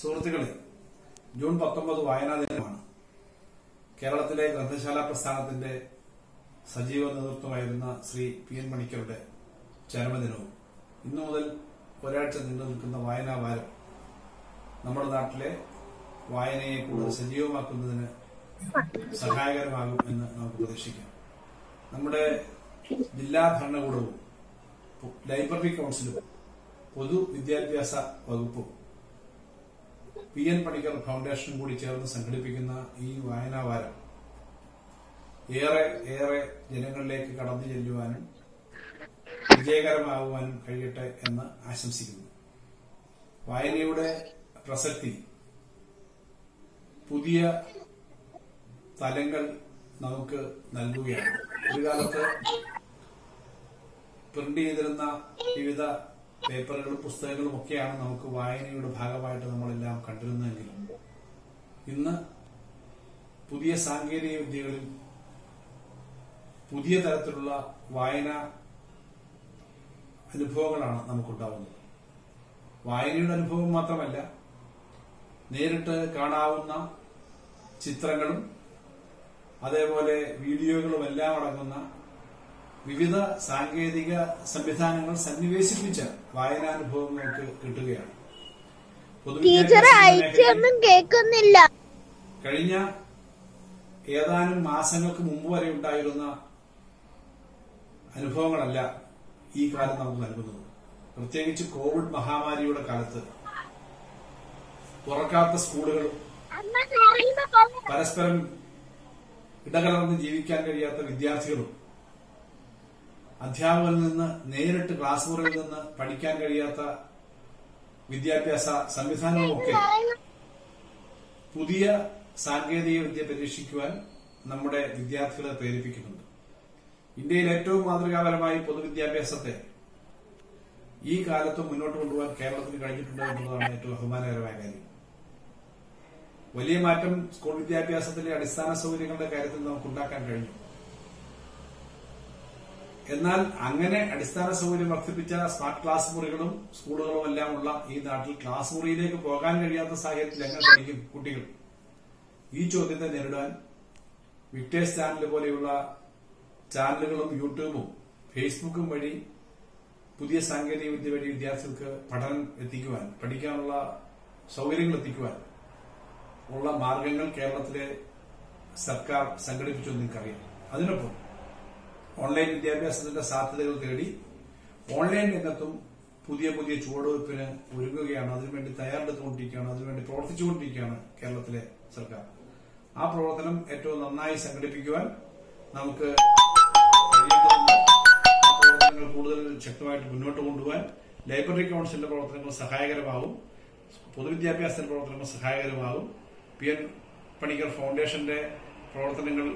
സുഹൃത്തുക്കളെ, ജൂൺ 19 വായനാ ദിനമാണ്. കേരളത്തിലെ ഗ്രന്ഥശാല പ്രസ്ഥാനത്തിന്റെ സജീവ നേതൃത്വമായിരുന്ന ശ്രീ PN മണിക്കരുടെ ചരമദിനവും ഇന്നു മുതൽ ഒരാഴ്ച നീണ്ടു നിൽക്കുന്ന വായനാ വാരം നമ്മുടെ നാട്ടിലെ വായനയെ കൂടുതൽ സജീവമാക്കുന്നതിന് സഹായകരമാകും എന്ന് നമുക്ക് പ്രതീക്ഷിക്കാം. നമ്മുടെ ജില്ലാ ഭരണകൂടവും ലൈബ്രറി കൗൺസിലും പൊതുവിദ്യാഭ്യാസ വകുപ്പും PN പണിക്കർ ഫൗണ്ടേഷനും കൂടി ചേർന്ന് സംഘടിപ്പിക്കുന്ന ഈ വായനാ വാരം ഏറെ ജനങ്ങളിലേക്ക് കടന്നു ചെല്ലുവാനും വിജയകരമാകുവാനും കഴിയട്ടെ എന്ന് ആശംസിക്കുന്നു. വായനയുടെ പ്രസക്തി പുതിയ തലങ്ങൾ നമുക്ക് നൽകുകയാണ്. ഒരു കാലത്ത് പ്രിന്റ് ചെയ്തിരുന്ന വിവിധ പേപ്പറുകളും പുസ്തകങ്ങളും ഒക്കെയാണ് നമുക്ക് വായനയുടെ ഭാഗമായിട്ട് നമ്മളെല്ലാം കണ്ടിരുന്നതെങ്കിലും ഇന്ന് പുതിയ സാങ്കേതിക വിദ്യകളിൽ പുതിയ തരത്തിലുള്ള വായന അനുഭവങ്ങളാണ് നമുക്കുണ്ടാവുന്നത്. വായനയുടെ അനുഭവം മാത്രമല്ല, നേരിട്ട് കാണാവുന്ന ചിത്രങ്ങളും അതേപോലെ വീഡിയോകളും എല്ലാം അടങ്ങുന്ന വിവിധ സാങ്കേതിക സംവിധാനങ്ങൾ സന്നിവേശിപ്പിച്ച വായനാനുഭവം നമുക്ക് കിട്ടുകയാണ്. കഴിഞ്ഞ ഏതാനും മാസങ്ങൾക്ക് മുമ്പ് വരെ ഉണ്ടായിരുന്ന അനുഭവങ്ങളല്ല ഈ കാലം നമുക്ക് നൽകുന്നത്. പ്രത്യേകിച്ച് കോവിഡ് മഹാമാരിയുടെ കാലത്ത് തുറക്കാത്ത സ്കൂളുകളും പരസ്പരം ഇടകലർന്ന് ജീവിക്കാൻ കഴിയാത്ത വിദ്യാർത്ഥികളും അധ്യാപകരിൽ നിന്ന് നേരിട്ട് ക്ലാസ് മുറിയിൽ നിന്ന് പഠിക്കാൻ കഴിയാത്ത വിദ്യാഭ്യാസ സംവിധാനവുമൊക്കെ പുതിയ സാങ്കേതിക വിദ്യ പരീക്ഷിക്കുവാൻ നമ്മുടെ വിദ്യാർത്ഥികളെ പ്രേരിപ്പിക്കുന്നുണ്ട്. ഇന്ത്യയിൽ ഏറ്റവും മാതൃകാപരമായി പൊതുവിദ്യാഭ്യാസത്തെ ഈ കാലത്ത് മുന്നോട്ട് കൊണ്ടുപോകാൻ കേരളത്തിന് കഴിഞ്ഞിട്ടുണ്ട് എന്നുള്ളതാണ് ഏറ്റവും അഭിമാനകരമായ കാര്യം. വലിയ മാറ്റം സ്കൂൾ വിദ്യാഭ്യാസത്തിലെ അടിസ്ഥാന സൗകര്യങ്ങളുടെ കാര്യത്തിൽ നമുക്ക് ഉണ്ടാക്കാൻ കഴിഞ്ഞു. എന്നാൽ അങ്ങനെ അടിസ്ഥാന സൗകര്യം വർദ്ധിപ്പിച്ച സ്മാർട്ട് ക്ലാസ് മുറികളും സ്കൂളുകളും എല്ലാം ഉള്ള ഈ നാട്ടിൽ ക്ലാസ് മുറിയിലേക്ക് പോകാൻ കഴിയാത്ത സാഹചര്യത്തിൽ എങ്ങനെ പഠിക്കും കുട്ടികൾ? ഈ ചോദ്യത്തെ നേരിടാൻ വിക്ടേഴ്സ് ചാനൽ പോലെയുള്ള ചാനലുകളും യൂട്യൂബും ഫേസ്ബുക്കും വഴി പുതിയ സാങ്കേതിക വിദ്യ വഴി വിദ്യാർത്ഥികൾക്ക് പഠനം എത്തിക്കുവാൻ, പഠിക്കാനുള്ള സൗകര്യങ്ങൾ എത്തിക്കുവാൻ ഉള്ള മാർഗങ്ങൾ കേരളത്തിലെ സർക്കാർ സംഘടിപ്പിച്ചു നിങ്ങൾക്കറിയാം. അതിനൊപ്പം ഓൺലൈൻ വിദ്യാഭ്യാസത്തിന്റെ സാധ്യതകൾ തേടി ഓൺലൈൻ രംഗത്തും പുതിയ പുതിയ ചുവടുവയ്പ്പിന് ഒരുങ്ങുകയാണ്. അതിനുവേണ്ടി തയ്യാറെടുത്തുകൊണ്ടിരിക്കുകയാണ്, അതിനുവേണ്ടി പ്രവർത്തിച്ചുകൊണ്ടിരിക്കുകയാണ് കേരളത്തിലെ സർക്കാർ. ആ പ്രവർത്തനം ഏറ്റവും നന്നായി സംഘടിപ്പിക്കുവാൻ നമുക്ക് കഴിയേണ്ടതുണ്ട്. ആ പ്രവർത്തനങ്ങൾ കൂടുതൽ ശക്തമായിട്ട് മുന്നോട്ട് കൊണ്ടുപോകാൻ ലൈബ്രറി കൌൺസിലിന്റെ പ്രവർത്തനങ്ങൾ സഹായകരമാകും, പൊതുവിദ്യാഭ്യാസത്തിന്റെ പ്രവർത്തനങ്ങൾ സഹായകരമാകും. PN പണിക്കർ ഫൗണ്ടേഷന്റെ പ്രവർത്തനങ്ങൾ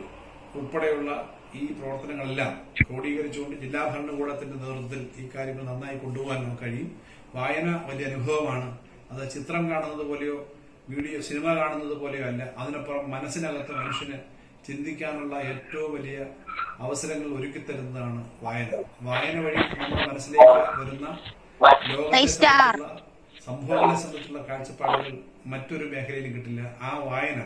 ഉൾപ്പെടെയുള്ള ഈ പ്രവർത്തനങ്ങളെല്ലാം ക്രോഡീകരിച്ചുകൊണ്ട് ജില്ലാ ഭരണകൂടത്തിന്റെ നേതൃത്വത്തിൽ ഈ കാര്യങ്ങൾ നന്നായി കൊണ്ടുപോകാൻ നമുക്ക് കഴിയും. വായന വലിയ അനുഭവമാണ്. അത് ചിത്രം കാണുന്നത് പോലെയോ വീഡിയോ സിനിമ കാണുന്നത് പോലെയോ അല്ല. അതിനപ്പുറം മനസ്സിനകത്ത് മനുഷ്യന് ചിന്തിക്കാനുള്ള ഏറ്റവും വലിയ അവസരങ്ങൾ ഒരുക്കിത്തരുന്നതാണ് വായന. വായന വഴി നമ്മുടെ മനസ്സിലേക്ക് വരുന്ന ലോകത്തെ സംബന്ധിച്ചുള്ള സംഭവങ്ങളെ സംബന്ധിച്ചുള്ള കാഴ്ചപ്പാടുകൾ മറ്റൊരു മേഖലയിലും കിട്ടില്ല. ആ വായന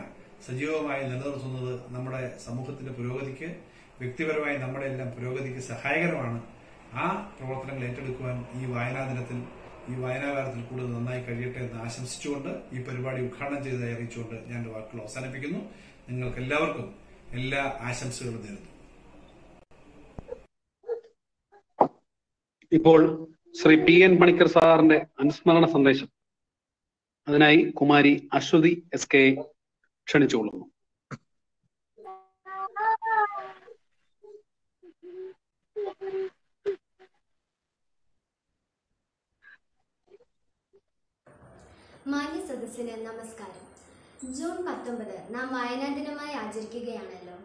സജീവമായി നിലനിർത്തുന്നത് നമ്മുടെ സമൂഹത്തിന്റെ പുരോഗതിക്ക്, വ്യക്തിപരമായി നമ്മുടെ എല്ലാം പുരോഗതിക്ക് സഹായകരമാണ്. ആ പ്രവർത്തനങ്ങൾ ഏറ്റെടുക്കുവാൻ ഈ വായനാ ദിനത്തിൽ, ഈ വായനാവാരത്തിൽ കൂടുതൽ നന്നായി കഴിയട്ടെ എന്ന് ആശംസിച്ചുകൊണ്ട് ഈ പരിപാടി ഉദ്ഘാടനം ചെയ്തതായി അറിയിച്ചുകൊണ്ട് ഞാൻ എന്റെ വാക്കുകൾ അവസാനിപ്പിക്കുന്നു. നിങ്ങൾക്ക് എല്ലാവർക്കും എല്ലാ ആശംസകളും നേരുന്നു. ഇപ്പോൾ ശ്രീ PN പണിക്കർ സാറിന്റെ അനുസ്മരണ സന്ദേശം, അതിനായി കുമാരി അശ്വതി SK ക്ഷണിച്ചുകൊള്ളുന്നു. മാന്യ സദസ്സിന് നമസ്കാരം. ജൂൺ 19 നാം വായനാ ദിനമായി ആചരിക്കുകയാണല്ലോ.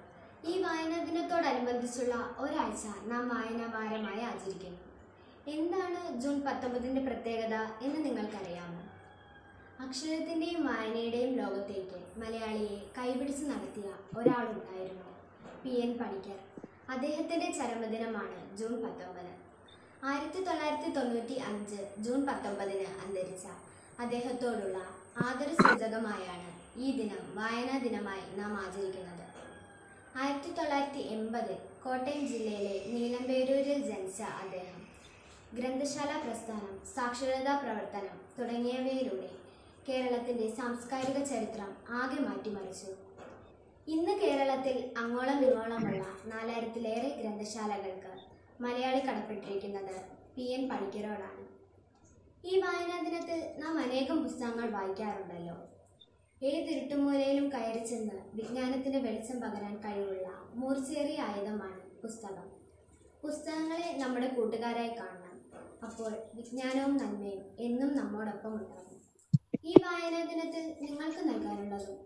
ഈ വായനാ ദിനത്തോടനുബന്ധിച്ചുള്ള ഒരാഴ്ച നാം വായനാ വാരമായി ആചരിക്കുന്നു. എന്താണ് ജൂൺ 19ന്റെ പ്രത്യേകത എന്ന് നിങ്ങൾക്കറിയാമോ? അക്ഷരത്തിന്റെയും വായനയുടെയും ലോകത്തേക്ക് മലയാളിയെ കൈപിടിച്ച് നടത്തിയ ഒരാളുണ്ടായിരുന്നു, PN പണിക്കർ. അദ്ദേഹത്തിന്റെ ചരമദിനമാണ് ജൂൺ 19. 1995 ജൂൺ 19 അന്തരിച്ച അദ്ദേഹത്തോടുള്ള ആദരസൂചകമായാണ് ഈ ദിനം വായനാ ദിനമായി നാം ആചരിക്കുന്നത്. 1980 കോട്ടയം ജില്ലയിലെ നീലമ്പേരൂരിൽ ജനിച്ച അദ്ദേഹം ഗ്രന്ഥശാല പ്രസ്ഥാനം, സാക്ഷരതാ പ്രവർത്തനം തുടങ്ങിയവയിലൂടെ കേരളത്തിന്റെ സാംസ്കാരിക ചരിത്രം ആകെ മാറ്റിമറിച്ചു. ഇന്ന് കേരളത്തിൽ അങ്ങോളം ഇങ്ങോളമുള്ള 4000-ലേറെ ഗ്രന്ഥശാലകൾക്ക് മലയാളി കടപ്പെട്ടിരിക്കുന്നത് PN പണിക്കരോടാണ്. ഈ വായനാ ദിനത്തിൽ നാം അനേകം പുസ്തകങ്ങൾ വായിക്കാറുണ്ടല്ലോ. ഏതിരുട്ടുമൂലയിലും കയറി ചെന്ന് വിജ്ഞാനത്തിന്റെ വെളിച്ചം പകരാൻ കഴിവുള്ള മൂർച്ചയേറിയ ആയുധമാണ് പുസ്തകം. പുസ്തകങ്ങളെ നമ്മുടെ കൂട്ടുകാരായി കാണണം. അപ്പോൾ വിജ്ഞാനവും നന്മയും എന്നും നമ്മോടൊപ്പം ഉണ്ടാകും. ഈ വായനാ ദിനത്തിൽ നിങ്ങൾക്ക് നൽകാനുള്ളതും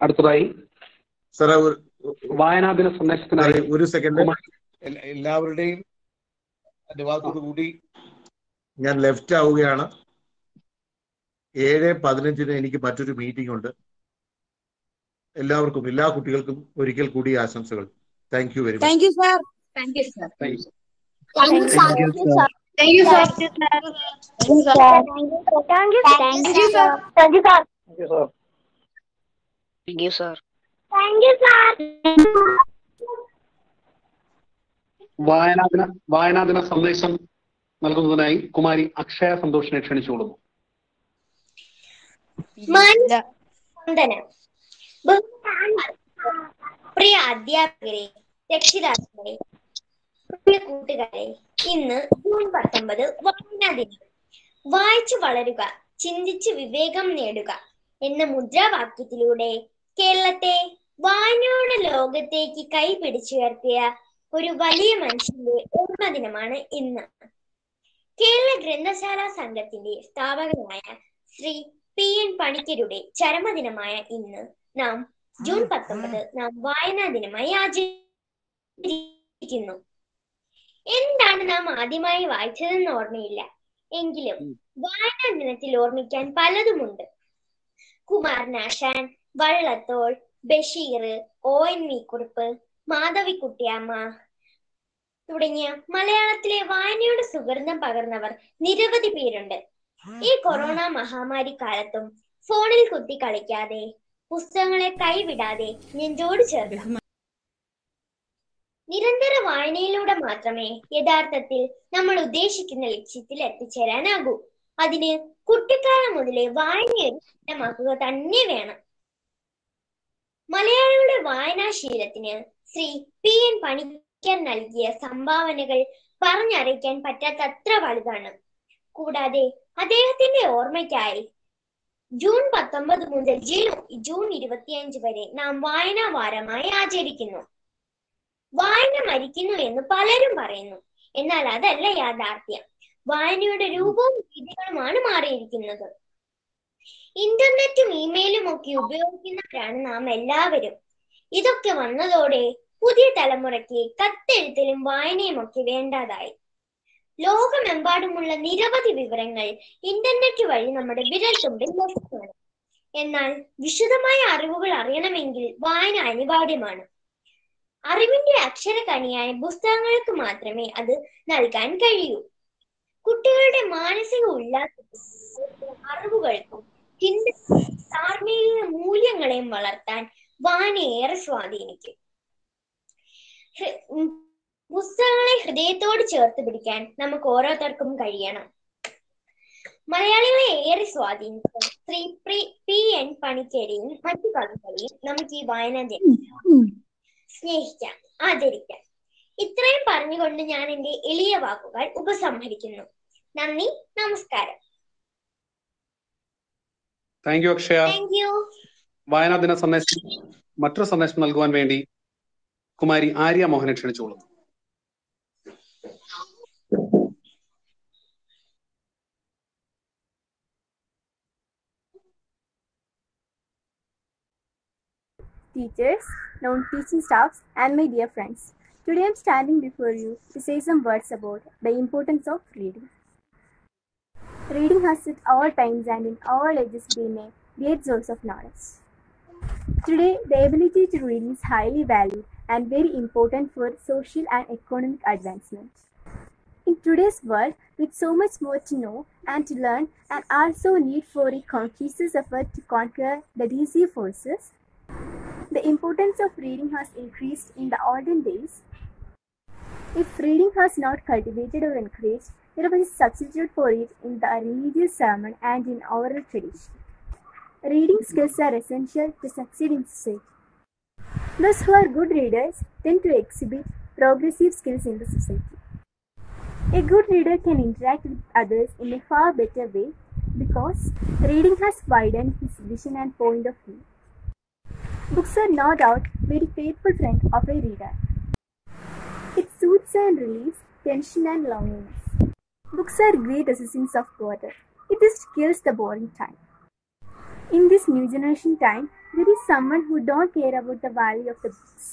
അടുത്തതായി സാറേ വായനാ ദിന സന്ദേശത്തിനായി ഒരു സെക്കൻഡ്. എല്ലാവരുടെയും അനുവാദത്തോടു കൂടി ഞാൻ ലെഫ്റ്റ് ആവുകയാണ്. 7:15 എനിക്ക് മറ്റൊരു മീറ്റിംഗ് ഉണ്ട്. എല്ലാവർക്കും, എല്ലാ കുട്ടികൾക്കും ഒരിക്കൽ കൂടി ആശംസകൾ. Thank you very much. Thank you sir. Thank you sir. Thank you. Thank you sir. Thank you sir. Thank you sir. Thank you sir. Thank you sir. Thank you, sir. Thank you, sir. Thank you, sir. വായനാ ദിന സന്ദേശം നൽകുന്നതിനായി കുമാരി അക്ഷയ സന്തോഷിനെ ക്ഷണിച്ചുകൊള്ളുന്നു. വന്ദനം. പ്രിയ അധ്യാപകരെ, രക്ഷിതാക്കളെ, പ്രിയ കൂട്ടുകാരെ, ഇന്ന് June 19 വായനാ ദിനം. വായിച്ചു വളരുക, ചിന്തിച്ച് വിവേകം നേടുക എന്ന മുദ്രാവാക്യത്തിലൂടെ കേരളത്തെ വായനയുടെ ലോകത്തേക്ക് കൈപിടിച്ചുയർത്തിയ ഒരു വലിയ മനുഷ്യന്റെ ഓർമ്മ ദിനമാണ് ഇന്ന്. കേരള ഗ്രന്ഥശാല സംഘത്തിന്റെ സ്ഥാപകനായ ശ്രീ P.N. പണിക്കരുടെ ചരമദിനമായ ഇന്ന് നാം ജൂൺ 19 നാം വായനാ ദിനമായി ആചരിക്കുന്നു. എന്താണ് നാം ആദ്യമായി വായിച്ചതെന്ന് ഓർമ്മയില്ല, എങ്കിലും വായനാ ദിനത്തിൽ ഓർമ്മിക്കാൻ പലതുമുണ്ട്. കുമാരനാശാൻ, വള്ളത്തോൾ, ബഷീർ, ONV കുറുപ്പ്, മാധവിക്കുട്ടിയമ്മ തുടങ്ങിയ മലയാളത്തിലെ വായനയുടെ സുഗന്ധം പകർന്നവർ നിരവധി പേരുണ്ട്. ഈ കൊറോണ മഹാമാരി കാലത്തും ഫോണിൽ കുത്തി കളിക്കാതെ, പുസ്തകങ്ങളെ കൈവിടാതെ നെഞ്ചോട് ചേർത്ത് നിരന്തര വായനയിലൂടെ മാത്രമേ യഥാർത്ഥത്തിൽ നമ്മൾ ഉദ്ദേശിക്കുന്ന ലക്ഷ്യത്തിൽ എത്തിച്ചേരാനാകൂ. അതിന് കുട്ടിക്കാലം മുതലേ വായനയെ ശീലമാക്കുക തന്നെ വേണം. മലയാളികളുടെ വായനാശീലത്തിന് ശ്രീ P.N. പണിക്കർ നൽകിയ സംഭാവനകൾ പറഞ്ഞറിയിക്കാൻ പറ്റാത്തത്ര വലുതാണ്. കൂടാതെ അദ്ദേഹത്തിന്റെ ഓർമ്മയ്ക്കായി ജൂൺ 19 മുതൽ ജൂൺ 25 വരെ നാം വായനാ വാരമായി ആചരിക്കുന്നു. വായന മരിക്കുന്നു എന്ന് പലരും പറയുന്നു, എന്നാൽ അതല്ല യാഥാർത്ഥ്യം. വായനയുടെ രൂപവും രീതികളുമാണ് മാറിയിരിക്കുന്നത്. ഇന്റർനെറ്റും ഇമെയിലും ഒക്കെ ഉപയോഗിക്കുന്നവരാണ് നാം എല്ലാവരും. ഇതൊക്കെ വന്നതോടെ പുതിയ തലമുറയ്ക്ക് കത്തെഴുത്തലും വായനയും ഒക്കെ വേണ്ടാതായി. ലോകമെമ്പാടുമുള്ള നിരവധി വിവരങ്ങൾ ഇന്റർനെറ്റ് വഴി നമ്മുടെ വിരൽത്തുമ്പിൽ ലഭ്യമാണ്. എന്നാൽ വിശദമായ അറിവുകൾ അറിയണമെങ്കിൽ വായന അനിവാര്യമാണ്. അറിവിന്റെ അക്ഷരക്കനിയായ പുസ്തകങ്ങൾക്ക് മാത്രമേ അത് നൽകാൻ കഴിയൂ. കുട്ടികളുടെ മാനസിക ഉല്ലാസത്തിനും അറിവുകൾക്കും ധാർമ്മിക മൂല്യങ്ങളെയും വളർത്താൻ വായന ഏറെ സ്വാധീനിക്കും. പുസ്തകങ്ങളെ ഹൃദയത്തോട് ചേർത്ത് പിടിക്കാൻ നമുക്ക് ഓരോരുത്തർക്കും കഴിയണം. മലയാളികളെ ഏറെ സ്വാധീനിച്ച ശ്രീ P.N. പണിക്കരെയും മറ്റു കവികളെയും നമുക്ക് ഈ വായനാ ദിനം സ്നേഹിക്കാം, ആദരിക്കാം. ഇത്രയും പറഞ്ഞുകൊണ്ട് ഞാൻ എന്റെ എളിയ വാക്കുകൾ ഉപസംഹരിക്കുന്നു. നന്ദി, നമസ്കാരം. Thank you Akshaya. വായനാ ദിന സന്ദേശം മറ്റൊരു സന്ദേശം നൽകുവാൻ വേണ്ടി കുമാരി ആര്യ മോഹനെ ക്ഷണിച്ചോളൂ. Teachers, non-teaching staffs, and my dear friends. Today I am standing before you to say some words about the importance of reading. Reading has at all times and in all ages been a great source of knowledge. Today, the ability to read is highly valued and very important for social and economic advancement. In today's world, with so much more to know and to learn, and also need for a conscious effort to conquer the deceiving forces, the importance of reading has increased in the olden days. If reading has not cultivated or encouraged, there was a substitute for it in the religious sermon and in oral tradition. Reading skills are essential to succeed in society. Those who are good readers tend to exhibit progressive skills in the society. A good reader can interact with others in a far better way because reading has widened his vision and point of view. Books are no doubt very faithful friend of a reader. It soothes and relieves tension and loneliness. Books are great assassins of boredom. It just kills the boring time. In this new generation time, there is someone who don't care about the value of the books.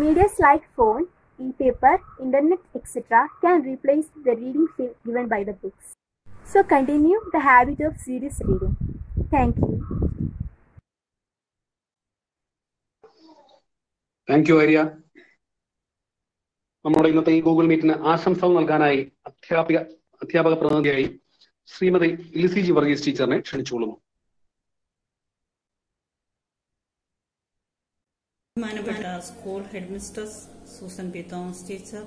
Medias like phone, e-paper, internet, etc. can replace the reading feel given by the books. So continue the habit of serious reading. Thank you. Thank you Arya. നമ്മുടെ ഇന്നത്തെ ഈ Google മീറ്റിന് ആശംസകൾ നൽകാനായി അധ്യാപക പ്രതിനിധിയായി Shrimati Lissy G Varghese ടീച്ചറിനെ ക്ഷണിച്ചുകൊള്ളുന്നു. ബഹുമാനപ്പെട്ട school head mistress Susan P Thomas teacher,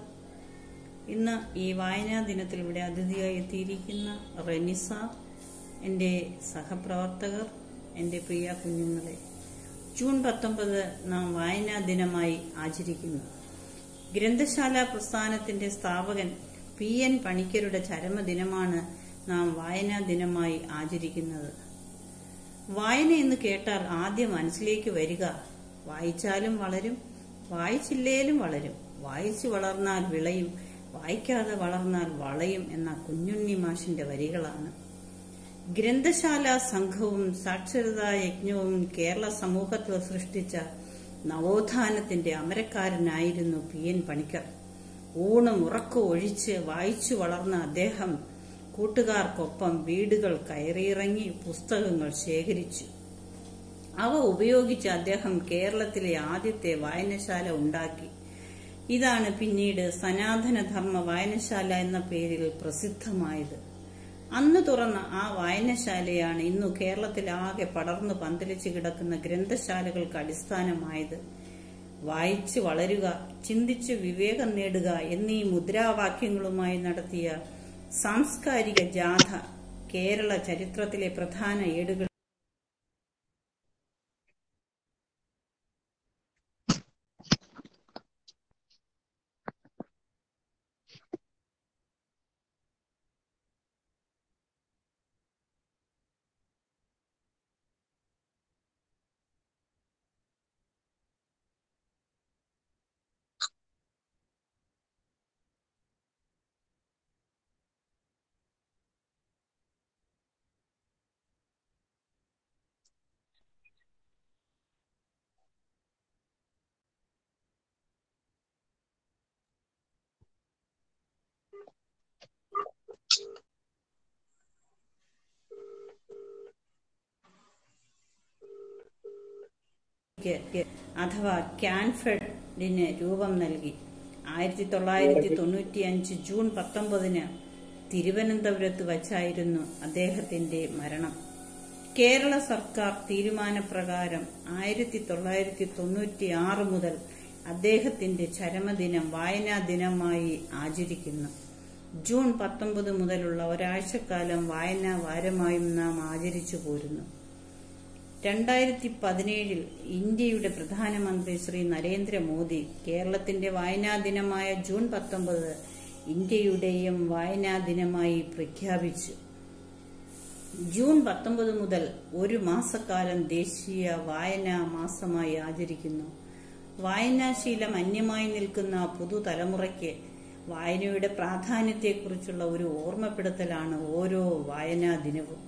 ഇന്ന് ഈ വായനാ ദിനത്തിൽ ഇവിടെ അതിഥിയായി എത്തിയിരിക്കുന്ന റെനിസ, എൻ്റെ സഹപ്രവർത്തകർ, എൻ്റെ പ്രിയ കുഞ്ഞുങ്ങളെ, ജൂൺ 19 നാം വായനാ ദിനമായി ആചരിക്കുന്നു. ഗ്രന്ഥശാല പ്രസ്ഥാനത്തിന്റെ സ്ഥാപകൻ PN പണിക്കരുടെ ചരമദിനമാണ് നാം വായനാ ദിനമായി ആചരിക്കുന്നത്. വായന എന്ന് കേട്ടാൽ ആദ്യം മനസ്സിലേക്ക് വരിക വായിച്ചാലും വളരും, വായിച്ചില്ലേലും വളരും, വായിച്ചു വളർന്നാൽ വിളയും, വായിക്കാതെ വളർന്നാൽ വളയും എന്ന കുഞ്ഞുണ്ണി മാഷിന്റെ വരികളാണ്. ഗ്രന്ഥശാല സംഘവും സാക്ഷരതാ യജ്ഞവും കേരള സമൂഹത്തിൽ സൃഷ്ടിച്ച നവോത്ഥാനത്തിന്റെ അമരക്കാരനായിരുന്നു PN പണിക്കർ. ഊണും ഉറക്കവും ഒഴിച്ച് വായിച്ചു വളർന്ന അദ്ദേഹം കൂട്ടുകാർക്കൊപ്പം വീടുകൾ കയറിയിറങ്ങി പുസ്തകങ്ങൾ ശേഖരിച്ചു. അവ ഉപയോഗിച്ച് അദ്ദേഹം കേരളത്തിലെ ആദ്യത്തെ വായനശാല ഉണ്ടാക്കി. ഇതാണ് പിന്നീട് സനാതനധർമ്മ വായനശാല എന്ന പേരിൽ പ്രസിദ്ധമായത്. അന്ന് തുറന്ന ആ വായനശാലയാണ് ഇന്നു കേരളത്തിലാകെ പടർന്നു പന്തലിച്ചു കിടക്കുന്ന ഗ്രന്ഥശാലകൾക്ക് അടിസ്ഥാനമായത്. വായിച്ചു വളരുക, ചിന്തിച്ചു വിവേകം നേടുക എന്നീ മുദ്രാവാക്യങ്ങളുമായി നടത്തിയ സാംസ്കാരിക ജാഥ കേരള ചരിത്രത്തിലെ പ്രധാന ഏടുകൾ അഥവാ ക്യാൻഫെഡിന് രൂപം നൽകി. 1995 ജൂൺ 19 തിരുവനന്തപുരത്ത് വച്ചായിരുന്നു അദ്ദേഹത്തിന്റെ മരണം. കേരള സർക്കാർ തീരുമാനപ്രകാരം 1996 മുതൽ അദ്ദേഹത്തിന്റെ ചരമദിനം വായനാ ദിനമായി ആചരിക്കുന്നു. ജൂൺ 19 മുതലുള്ള ഒരാഴ്ചക്കാലം വായനാ വാരമായും നാം ആചരിച്ചു പോരുന്നു. 2017 ഇന്ത്യയുടെ പ്രധാനമന്ത്രി ശ്രീ നരേന്ദ്രമോദി കേരളത്തിന്റെ വായനാ ദിനമായ ജൂൺ 19 ഇന്ത്യയുടെയും വായനാ ദിനമായി പ്രഖ്യാപിച്ചു. ജൂൺ 19 മുതൽ ഒരു മാസക്കാലം ദേശീയ വായനാ മാസമായി ആചരിക്കുന്നു. വായനാശീലം അന്യമായി നിൽക്കുന്ന പുതുതലമുറയ്ക്ക് വായനയുടെ പ്രാധാന്യത്തെക്കുറിച്ചുള്ള ഒരു ഓർമ്മപ്പെടുത്തലാണ് ഓരോ വായനാ ദിനവും.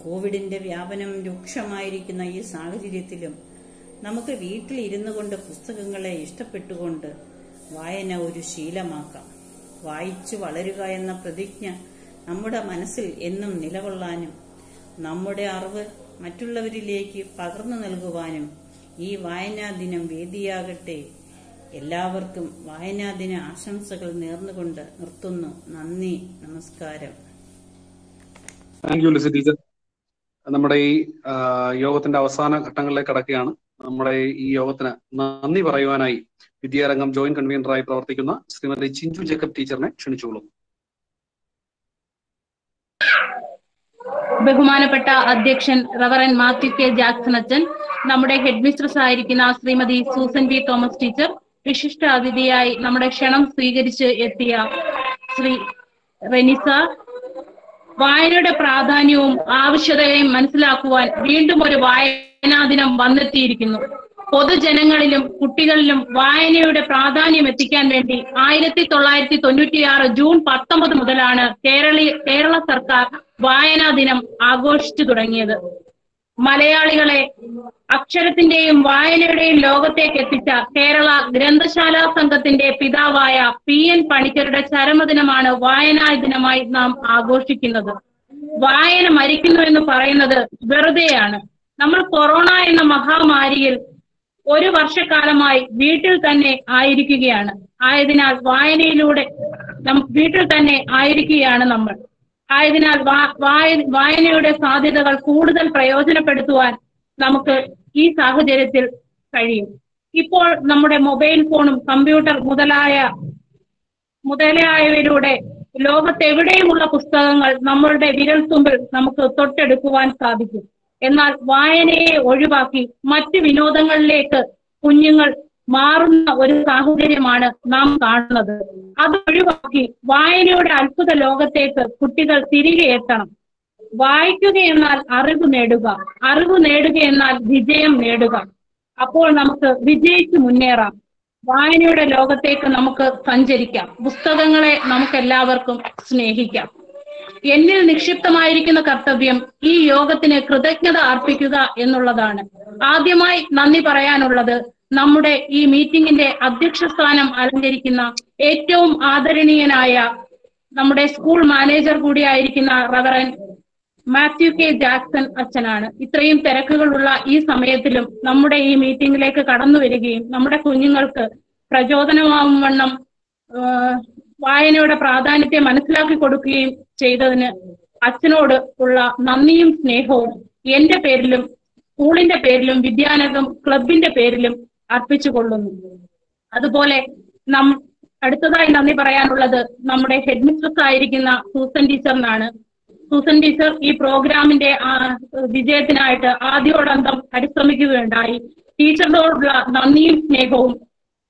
കോവിഡിന്റെ വ്യാപനം രൂക്ഷമായിരിക്കുന്ന ഈ സാഹചര്യത്തിലും നമുക്ക് വീട്ടിൽ ഇരുന്നു കൊണ്ട് പുസ്തകങ്ങളെ ഇഷ്ടപ്പെട്ടുകൊണ്ട് വായന ഒരു ശീലമാക്കാം. വായിച്ചു വളരുക എന്ന പ്രതിജ്ഞ നമ്മുടെ മനസ്സിൽ എന്നും നിലകൊള്ളാനും നമ്മുടെ അറിവ് മറ്റുള്ളവരിലേക്ക് പകർന്നു നൽകുവാനും ഈ വായനാ ദിനം വേദിയാകട്ടെ. എല്ലാവർക്കും വായനാ ദിന ആശംസകൾ നേർന്നുകൊണ്ട് നിർത്തുന്നു. നന്ദി, നമസ്കാരം. Thank you Lissy teacher. നമ്മുടെ ഈ യോഗത്തിന്റെ അവസാന ഘട്ടങ്ങളിലേക്ക് കടക്കുകയാണ്. നമ്മുടെ ഈ യോഗത്തിന് നന്ദി പറയുവാനായി വിദ്യാരംഗം ജോയിന്റ് കൺവീനറായി പ്രവർത്തിക്കുന്ന ശ്രീമതി ചിഞ്ചു ജേക്കബ് ടീച്ചറിനെ ക്ഷണിച്ചോളൂ. ബഹുമാനപ്പെട്ട അധ്യക്ഷൻ റവറൻ മാത്യു കെ ജാക്സൺ അച്ഛൻ, നമ്മുടെ ഹെഡ് മിസ്ട്രസ് ആയിരിക്കുന്ന Shrimati Susan P Thomas teacher, വിശിഷ്ട അതിഥിയായി നമ്മുടെ ക്ഷണം സ്വീകരിച്ച് എത്തിയ ശ്രീ റെനിസ, വായനയുടെ പ്രാധാന്യവും ആവശ്യകതയും മനസ്സിലാക്കുവാൻ വീണ്ടും ഒരു വായനാ ദിനം വന്നെത്തിയിരിക്കുന്നു. പൊതുജനങ്ങളിലും കുട്ടികളിലും വായനയുടെ പ്രാധാന്യം എത്തിക്കാൻ വേണ്ടി 1996 ജൂൺ 19 മുതലാണ് കേരള സർക്കാർ വായനാ ദിനം ആഘോഷിച്ചു തുടങ്ങിയത്. മലയാളികളെ അക്ഷരത്തിന്റെയും വായനയുടെയും ലോകത്തേക്ക് എത്തിച്ച കേരള ഗ്രന്ഥശാല സംഘത്തിന്റെ പിതാവായ PN പണിക്കരുടെ ചരമദിനമാണ് വായനാ ദിനമായി നാം ആഘോഷിക്കുന്നത്. വായന മരിക്കുന്നു എന്ന് പറയുന്നത് വെറുതെയാണ്. നമ്മൾ കൊറോണ എന്ന മഹാമാരിയിൽ ഒരു വർഷക്കാലമായി വീട്ടിൽ തന്നെ ആയിരിക്കുകയാണ്. ആയതിനാൽ വായനയിലൂടെ വീട്ടിൽ തന്നെ ആയിരിക്കുകയാണ് നമ്മൾ. ആയതിനാൽ വായനയുടെ സാധ്യതകൾ കൂടുതൽ പ്രയോജനപ്പെടുത്തുവാൻ നമുക്ക് ഈ സാഹചര്യത്തിൽ കഴിയും. ഇപ്പോൾ നമ്മുടെ മൊബൈൽ ഫോണും കമ്പ്യൂട്ടർ മുതലായവയിലൂടെ ലോകത്തെവിടെയുമുള്ള പുസ്തകങ്ങൾ നമ്മളുടെ വിരൽത്തുമ്പിൽ നമുക്ക് തൊട്ടെടുക്കുവാൻ സാധിക്കും. എന്നാൽ വായനയെ ഒഴിവാക്കി മറ്റ് വിനോദങ്ങളിലേക്ക് കുഞ്ഞുങ്ങൾ മാറുന്ന ഒരു സാഹചര്യമാണ് നാം കാണുന്നത്. അത് ഒഴിവാക്കി വായനയുടെ അത്ഭുത ലോകത്തേക്ക് കുട്ടികൾ തിരികെ എത്തണം. വായിക്കുക എന്നാൽ അറിവ് നേടുക, അറിവ് നേടുക എന്നാൽ വിജയം നേടുക. അപ്പോൾ നമുക്ക് വിജയിച്ച് മുന്നേറാം. വായനയുടെ ലോകത്തേക്ക് നമുക്ക് സഞ്ചരിക്കാം. പുസ്തകങ്ങളെ നമുക്ക് എല്ലാവർക്കും സ്നേഹിക്കാം. എന്നിൽ നിക്ഷിപ്തമായിരിക്കുന്ന കർത്തവ്യം ഈ യോഗത്തിന് കൃതജ്ഞത അർപ്പിക്കുക എന്നുള്ളതാണ്. ആദ്യമായി നന്ദി പറയാനുള്ളത് നമ്മുടെ ഈ മീറ്റിംഗിന്റെ അധ്യക്ഷ സ്ഥാനം അലങ്കരിക്കുന്ന ഏറ്റവും ആദരണീയനായ നമ്മുടെ സ്കൂൾ മാനേജർ കൂടിയായിരിക്കുന്ന റവറൻ മാത്യു കെ ജാക്സൺ അച്ഛനാണ്. ഇത്രയും തിരക്കുകളുള്ള ഈ സമയത്തിലും നമ്മുടെ ഈ മീറ്റിംഗിലേക്ക് കടന്നു വരികയും നമ്മുടെ കുഞ്ഞുങ്ങൾക്ക് പ്രചോദനമാവും വണ്ണം വായനയുടെ പ്രാധാന്യത്തെ മനസ്സിലാക്കി കൊടുക്കുകയും ചെയ്തതിന് അച്ഛനോട് ഉള്ള നന്ദിയും സ്നേഹവും എന്റെ പേരിലും സ്കൂളിന്റെ പേരിലും വിദ്യാനഗം ക്ലബിന്റെ പേരിലും അർപ്പിച്ചുകൊള്ളുന്നു. അതുപോലെ അടുത്തതായി നന്ദി പറയാനുള്ളത് നമ്മുടെ ഹെഡ് മിസ്ട്രസ് ആയിരിക്കുന്ന സൂസൻ ടീച്ചറിനാണ്. സൂസൻ ടീച്ചർ ഈ പ്രോഗ്രാമിന്റെ വിജയത്തിനായിട്ട് ആദ്യോടന്തം പരിശ്രമിക്കുകയുണ്ടായി. ടീച്ചറിനോടുള്ള നന്ദിയും സ്നേഹവും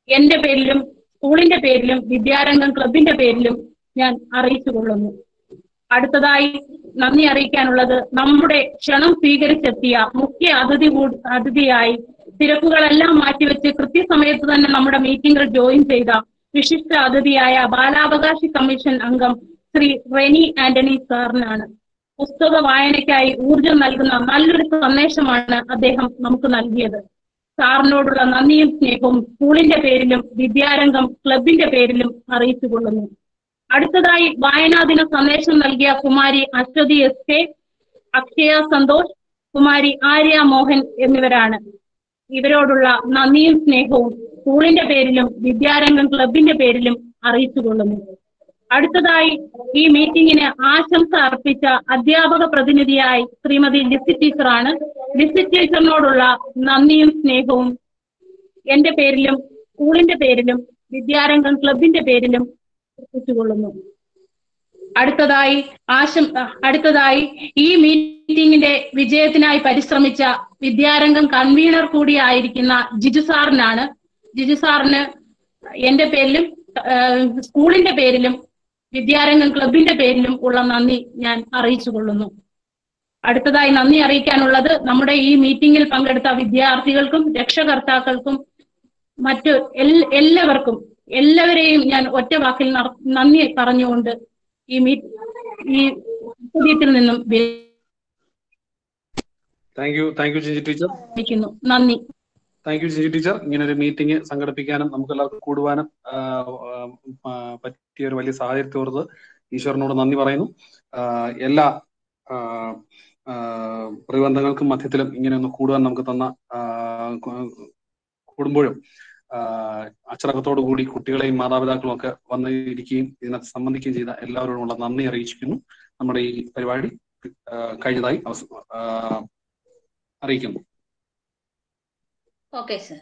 എന്റെ പേരിലും സ്കൂളിന്റെ പേരിലും വിദ്യാരംഗം ക്ലബിന്റെ പേരിലും ഞാൻ അറിയിച്ചുകൊള്ളുന്നു. അടുത്തതായി നന്ദി അറിയിക്കാനുള്ളത് നമ്മുടെ ക്ഷണം സ്വീകരിച്ചെത്തിയ മുഖ്യ അതിഥിയായി തിരക്കുകളെല്ലാം മാറ്റിവെച്ച് കൃത്യസമയത്ത് തന്നെ നമ്മുടെ മീറ്റിംഗിൽ ജോയിൻ ചെയ്ത വിശിഷ്ട അതിഥിയായ ബാലാവകാശ കമ്മീഷൻ അംഗം ശ്രീ റെനി ആന്റണി സാറിനാണ്. പുസ്തക വായനയ്ക്കായി ഊർജം നൽകുന്ന നല്ലൊരു സന്ദേശമാണ് അദ്ദേഹം നമുക്ക് നൽകിയത്. സാറിനോടുള്ള നന്ദിയും സ്നേഹവും സ്കൂളിന്റെ പേരിലും വിദ്യാരംഗം ക്ലബിന്റെ പേരിലും അറിയിച്ചുകൊള്ളുന്നു. അടുത്തതായി വായനാദിന സന്ദേശം നൽകിയ കുമാരി അശ്വതി എസ് കെ, അക്ഷയ സന്തോഷ്, കുമാരി ആര്യ മോഹൻ എന്നിവരാണ്. ഇവരോടുള്ള നന്ദിയും സ്നേഹവും സ്കൂളിന്റെ പേരിലും വിദ്യാരംഗം ക്ലബിന്റെ പേരിലും അറിയിച്ചുകൊള്ളുന്നു. അടുത്തതായി ഈ മീറ്റിംഗിന് ആശംസ അർപ്പിച്ച അധ്യാപക പ്രതിനിധിയായി ശ്രീമതി ലിസി ടീച്ചറാണ്. ലിസി ടീച്ചറിനോടുള്ള നന്ദിയും സ്നേഹവും എന്റെ പേരിലും സ്കൂളിന്റെ പേരിലും വിദ്യാരംഗം ക്ലബിന്റെ പേരിലും അർപ്പിച്ചുകൊള്ളുന്നു. അടുത്തതായി ഈ മീറ്റിംഗിന്റെ വിജയത്തിനായി പരിശ്രമിച്ച വിദ്യാരംഗം കൺവീനർ കൂടിയായിരിക്കുന്ന ജിജു സാറിനാണ്. ജിജു സാറിന് എന്റെ പേരിലും സ്കൂളിന്റെ പേരിലും വിദ്യാരംഗം ക്ലബിന്റെ പേരിലും ഉള്ള നന്ദി ഞാൻ അറിയിച്ചുകൊള്ളുന്നു. അടുത്തതായി നന്ദി അറിയിക്കാനുള്ളത് നമ്മുടെ ഈ മീറ്റിംഗിൽ പങ്കെടുത്ത വിദ്യാർത്ഥികൾക്കും രക്ഷകർത്താക്കൾക്കും മറ്റു എല്ലാവരെയും ഞാൻ ഒറ്റ വാക്കിൽ നന്ദി പറഞ്ഞുകൊണ്ട് ഈ പുതിയത്തിൽ നിന്നും താങ്ക് യു ജിജി ടീച്ചർ. നന്ദി. Thank you Jiji teacher. ഇങ്ങനെ ഒരു മീറ്റിംഗ് സംഘടിപ്പിക്കാനും നമുക്ക് എല്ലാവർക്കും കൂടുവാനും പറ്റിയ ഒരു വലിയ സാഹചര്യത്തെ ഓർത്ത് ഈശ്വരനോട് നന്ദി പറയുന്നു. എല്ലാ പ്രതിബന്ധങ്ങൾക്കും മധ്യത്തിലും ഇങ്ങനെ ഒന്ന് കൂടുവാൻ നമുക്ക് തന്ന കൂടുമ്പോഴും അച്ചടക്കത്തോടു കൂടി കുട്ടികളെയും മാതാപിതാക്കളും ഒക്കെ വന്നിരിക്കുകയും ഇതിനകത്ത് സംബന്ധിക്കുകയും ചെയ്ത എല്ലാവരോടുമുള്ള നന്ദി അറിയിച്ചിരിക്കുന്നു. നമ്മുടെ ഈ പരിപാടി കഴിഞ്ഞതായി അറിയിക്കുന്നു. Okay sir.